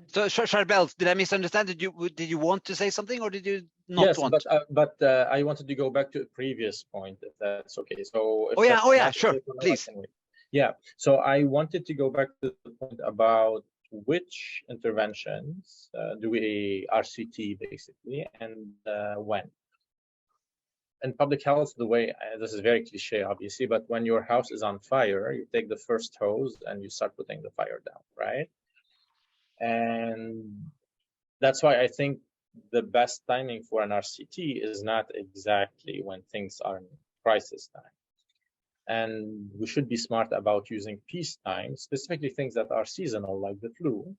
So, Charbel, did I misunderstand? Did you want to say something, or did you not want? Yes, but I wanted to go back to a previous point, if that's okay. So, sure, please. Yeah. So I wanted to go back to the point about which interventions do we RCT basically, and when. In public health, the way this is very cliche, obviously, but when your house is on fire, you take the first hose and you start putting the fire down, right? And that's why I think the best timing for an RCT is not exactly when things are in crisis time. And we should be smart about using peacetime, specifically things that are seasonal, like the flu,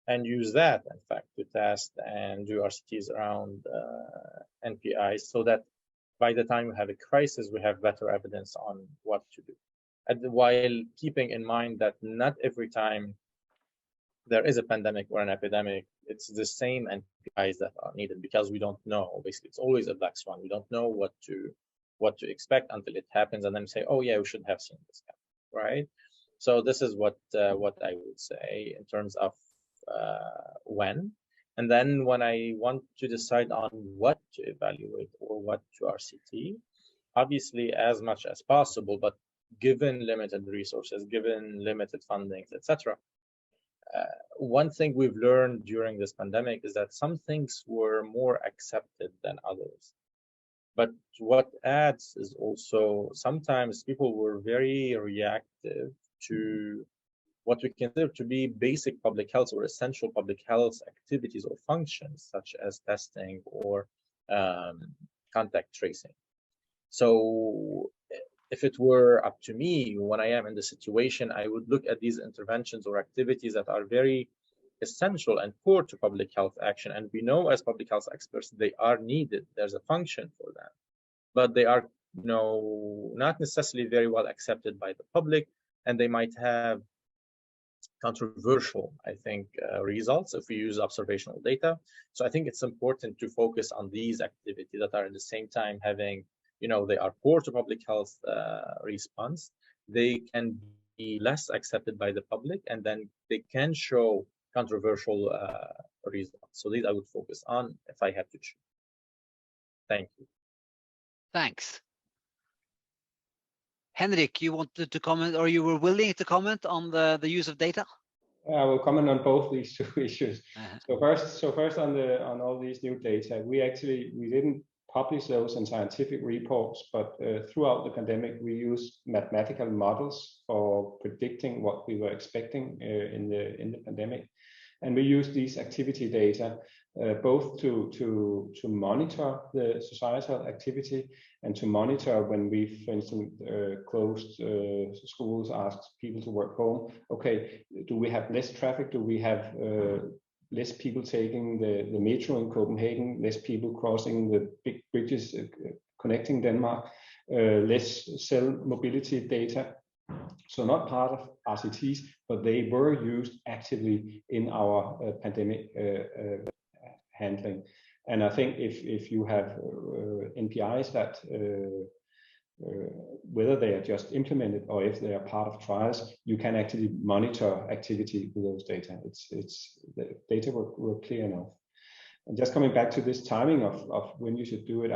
and use that, in fact, to test and do RCTs around NPHIs, so that by the time we have a crisis, we have better evidence on what to do. And while keeping in mind that not every time there is a pandemic or an epidemic, it's the same NPHIs that are needed, because we don't know. Basically, it's always a black swan. We don't know what to expect until it happens, and then say, oh yeah, we should have seen this happen, right? So this is what I would say in terms of when. And then when I want to decide on what to evaluate or what to RCT, obviously as much as possible, but given limited resources, given limited fundings, etc. One thing we've learned during this pandemic is that some things were more accepted than others. But what adds is also sometimes people were very reactive to what we consider to be basic public health or essential public health activities or functions, such as testing or contact tracing. So if it were up to me, when I am in the situation, I would look at these interventions or activities that are very essential and core to public health action. And we know as public health experts, they are needed. There's a function for that. But they are not necessarily very well accepted by the public, and they might have controversial, I think, results if we use observational data. So I think it's important to focus on these activities that are at the same time having, they are core to public health response. They can be less accepted by the public, and then they can show controversial results. So these I would focus on if I had to choose. Thank you. Thanks. Henrik, you wanted to comment, or you were willing to comment on the use of data? I will comment on both these two issues. So first on all these new data, we didn't publish those in scientific reports, but throughout the pandemic, we used mathematical models for predicting what we were expecting in the pandemic. And we use these activity data both to monitor the societal activity and to monitor when we, for instance, closed schools, asked people to work home. Okay, do we have less traffic? Do we have less people taking the metro in Copenhagen, less people crossing the big bridges connecting Denmark? less cell mobility data. So not part of RCTs, but they were used actively in our pandemic handling. And I think if you have NPIs that whether they are just implemented or if they are part of trials, you can actually monitor activity with those data. The data were clear enough. And just coming back to this timing of when you should do it,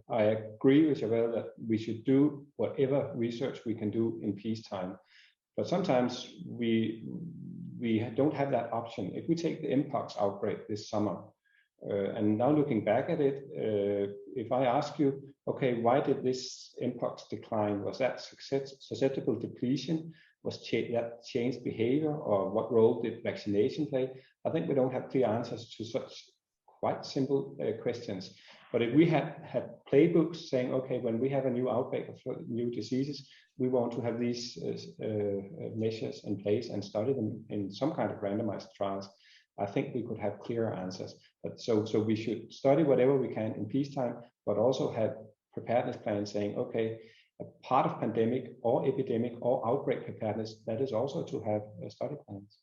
I agree with Javel that we should do whatever research we can do in peacetime. But sometimes we don't have that option. If we take the mpox outbreak this summer, and now looking back at it, if I ask you, okay, why did this mpox decline? Was that susceptible depletion? Was that changed behavior, or what role did vaccination play? I think we don't have clear answers to such quite simple questions. But if we had playbooks saying, okay, when we have a new outbreak of new diseases, we want to have these measures in place and study them in some kind of randomized trials, I think we could have clearer answers. But so we should study whatever we can in peacetime, but also have preparedness plans saying, okay, a part of pandemic or epidemic or outbreak preparedness, that is also to have study plans.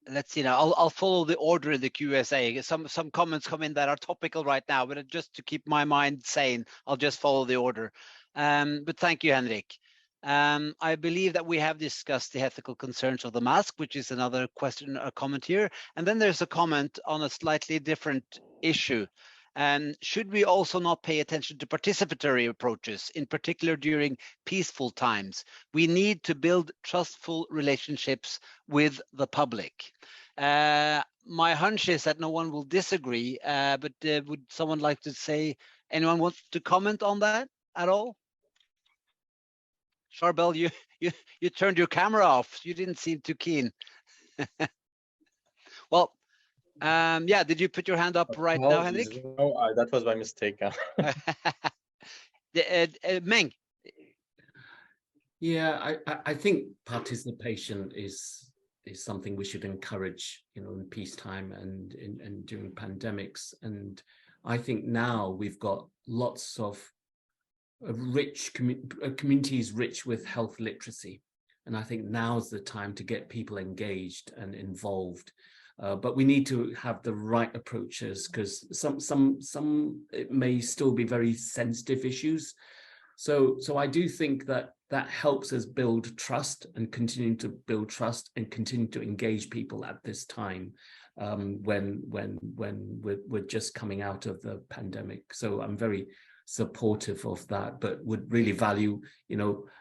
Let's see now. I'll follow the order in the QSA. Some comments come in that are topical right now, but just to keep my mind sane, I'll just follow the order. But thank you, Henrik. I believe that we have discussed the ethical concerns of the mask, which is another question or comment here. And then there's a comment on a slightly different issue. Should we also not pay attention to participatory approaches, in particular during peaceful times? We need to build trustful relationships with the public. My hunch is that no one will disagree, but would someone like to say, anyone want to comment on that at all? Charbel, you turned your camera off. You didn't seem too keen. Well, yeah, did you put your hand up right now, Henrik? No, that was by mistake. Meng. Yeah, I think participation is something we should encourage, in peacetime and during pandemics. And I think now we've got lots of rich communities rich with health literacy, and I think now's the time to get people engaged and involved. But we need to have the right approaches, because some it may still be very sensitive issues. So I do think that helps us build trust and continue to build trust and continue to engage people at this time when we're just coming out of the pandemic. So I'm very supportive of that, but would really value,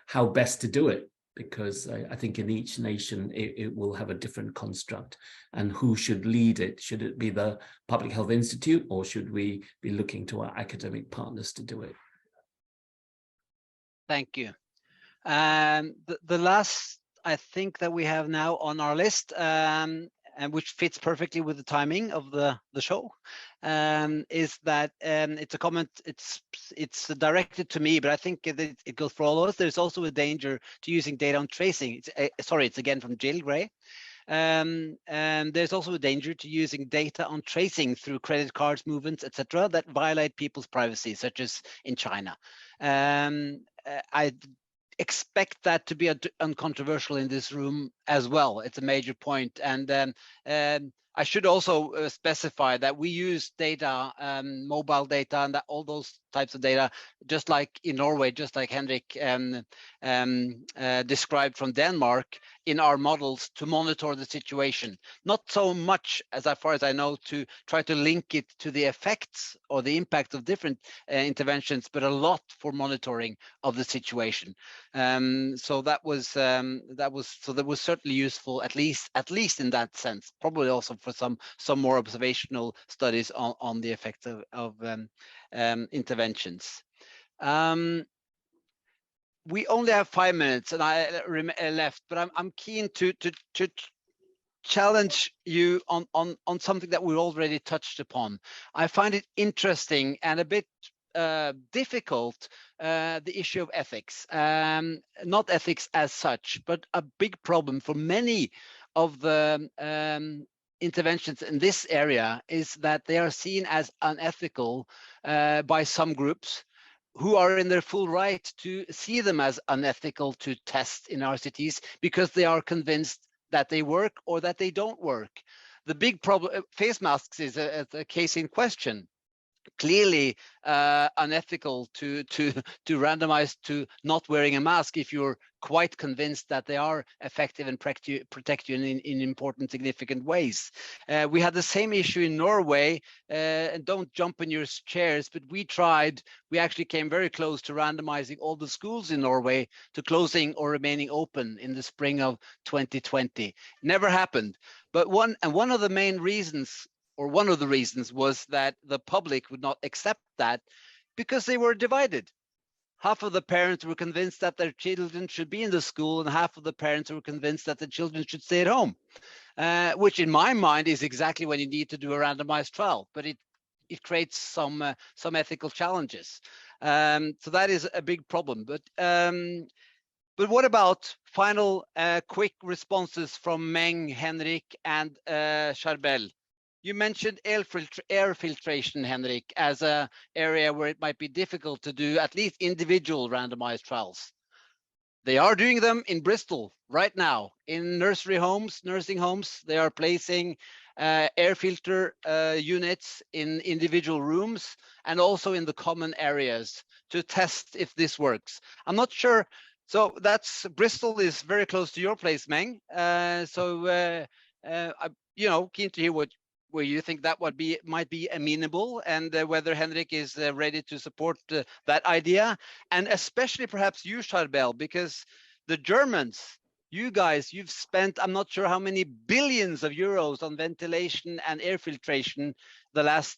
how best to do it, because I think in each nation it will have a different construct. And who should lead it? Should it be the Public Health Institute, or should we be looking to our academic partners to do it? Thank you. The last, I think, that we have now on our list, and which fits perfectly with the timing of the show, is that it's a comment. It's directed to me, but I think it goes for all of us. There's also a danger to using data on tracing. It's again from Jill Gray. And there's also a danger to using data on tracing through credit cards, movements, etc., that violate people's privacy, such as in China. I expect that to be uncontroversial in this room as well. It's a major point. And I should also specify that we use data, mobile data, and all those types of data, just like in Norway, just like Henrik described from Denmark, in our models to monitor the situation. Not so much, as far as I know, to try to link it to the effects or the impact of different interventions, but a lot for monitoring of the situation. So that was certainly useful, at least in that sense. Probably also for some more observational studies on the effects of interventions. We only have 5 minutes, and I left, but I'm keen to challenge you on something that we already touched upon. I find it interesting and a bit difficult, the issue of ethics. Not ethics as such, but a big problem for many of the interventions in this area is that they are seen as unethical by some groups who are in their full right to see them as unethical to test in RCTs because they are convinced that they work or that they don't work. The big problem, face masks is a case in question. Clearly unethical to randomize to not wearing a mask if you're quite convinced that they are effective and protect you in important, significant ways. We had the same issue in Norway, and don't jump in your chairs, but we actually came very close to randomizing all the schools in Norway to closing or remaining open in the spring of 2020. Never happened. But one of the main reasons, or one of the reasons, was that the public would not accept that because they were divided. Half of the parents were convinced that their children should be in the school, and half of the parents were convinced that the children should stay at home, which in my mind is exactly when you need to do a randomized trial, but it creates some ethical challenges. So that is a big problem. But what about final quick responses from Meng, Henrik, and Charbel? You mentioned air filtration, Henrik, as an area where it might be difficult to do at least individual randomized trials. They are doing them in Bristol right now in nursing homes. They are placing air filter units in individual rooms and also in the common areas to test if this works. I'm not sure. So Bristol is very close to your place, Meng. I'm keen to hear where you think that might be amenable, and whether Henrik is ready to support that idea, and especially perhaps you, Charbel, because the Germans, you guys, you've spent I'm not sure how many billions of euros on ventilation and air filtration the last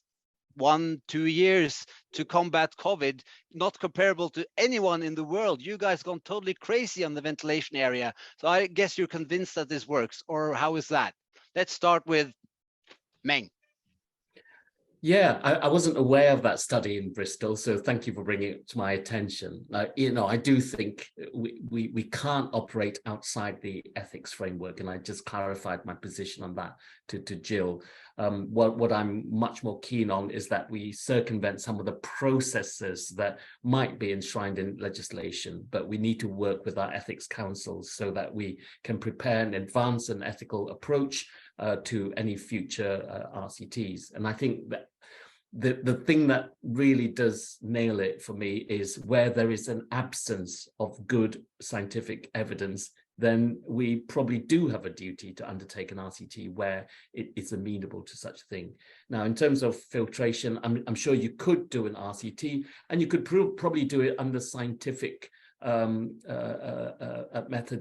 1-2 years to combat COVID, not comparable to anyone in the world. You guys gone totally crazy on the ventilation area. So I guess you're convinced that this works, or how is that? Let's start with Meng. Yeah, I wasn't aware of that study in Bristol, so thank you for bringing it to my attention. I do think we can't operate outside the ethics framework, and I just clarified my position on that to Jill. What I'm much more keen on is that we circumvent some of the processes that might be enshrined in legislation, but we need to work with our ethics councils so that we can prepare and advance an ethical approach to any future RCTs. And I think that the thing that really does nail it for me is where there is an absence of good scientific evidence, then we probably do have a duty to undertake an RCT where it is amenable to such a thing. Now, in terms of filtration, I'm sure you could do an RCT, and you could probably do it under scientific methods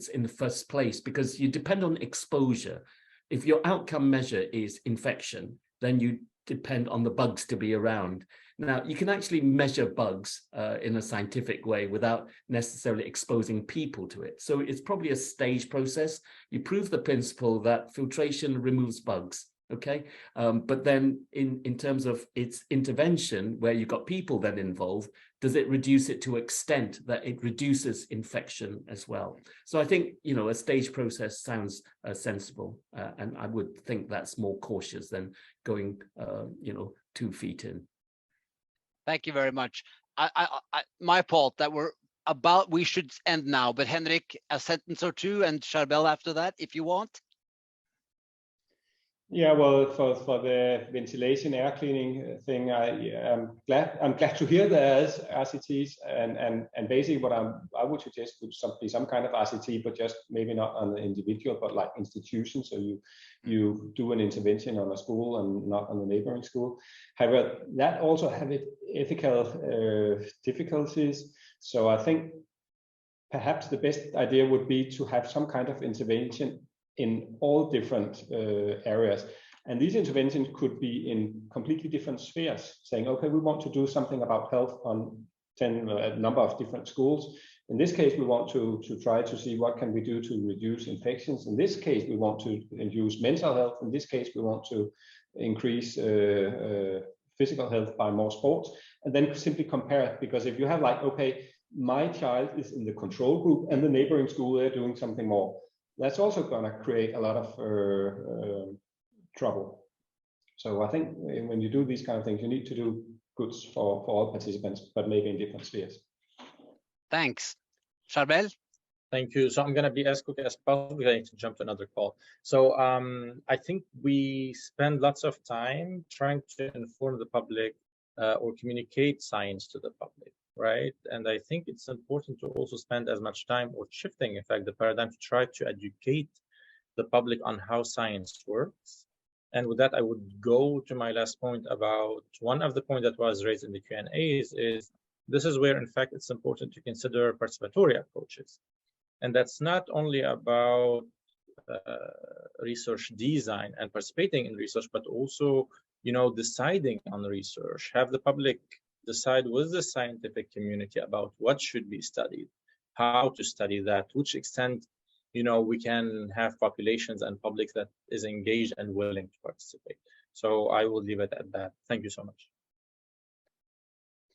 in the first place, because you depend on exposure. If your outcome measure is infection, then you depend on the bugs to be around. Now, you can actually measure bugs in a scientific way without necessarily exposing people to it. So it's probably a stage process. You prove the principle that filtration removes bugs, okay? But then in terms of its intervention, where you've got people then involved, does it reduce it to extent that it reduces infection as well? So I think, a stage process sounds sensible, and I would think that's more cautious than going, 2 feet in. Thank you very much. My fault that we should end now, but Henrik, a sentence or two, and Charbel after that, if you want. Yeah, well, for the ventilation air cleaning thing, I'm glad to hear there is RCTs, and basically what I would suggest would be some kind of RCT, but just maybe not on the individual, but like institutions. So you do an intervention on a school and not on the neighboring school. However, that also have ethical difficulties. So I think perhaps the best idea would be to have some kind of intervention in all different areas. And these interventions could be in completely different spheres, saying, okay, we want to do something about health on a number of different schools. In this case, we want to try to see what can we do to reduce infections. In this case, we want to induce mental health. In this case, we want to increase physical health by more sports, and then simply compare it. Because if you have okay, my child is in the control group and the neighboring school, they're doing something more, that's also going to create a lot of trouble. So I think when you do these kind of things, you need to do goods for all participants, but maybe in different spheres. Thanks. Charbel? Thank you. So I'm going to be as quick as possible. I need to jump to another call. So I think we spend lots of time trying to inform the public or communicate science to the public, right? And I think it's important to also spend as much time or shifting, in fact, the paradigm to try to educate the public on how science works. And with that, I would go to my last point about one of the points that was raised in the Q&As is this is where, in fact, it's important to consider participatory approaches. And that's not only about research design and participating in research, but also, deciding on research, have the public decide with the scientific community about what should be studied, how to study that, to which extent, we can have populations and publics that is engaged and willing to participate. So I will leave it at that. Thank you so much.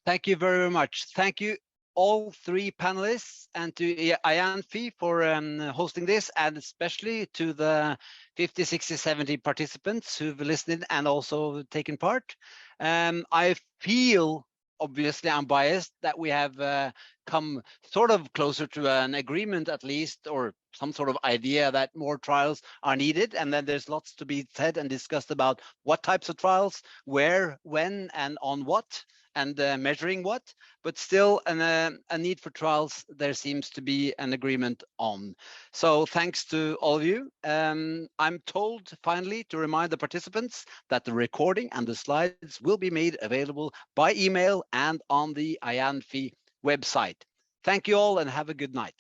Thank you very much. Thank you all three panelists and to IANPHI for hosting this, and especially to the 50, 60, 70 participants who've listened and also taken part. I feel, obviously I'm biased, that we have come sort of closer to an agreement at least, or some sort of idea that more trials are needed. And then there's lots to be said and discussed about what types of trials, where, when, and on what, and measuring what, but still a need for trials there seems to be an agreement on. So thanks to all of you. I'm told finally to remind the participants that the recording and the slides will be made available by email and on the IANPHI website. Thank you all and have a good night.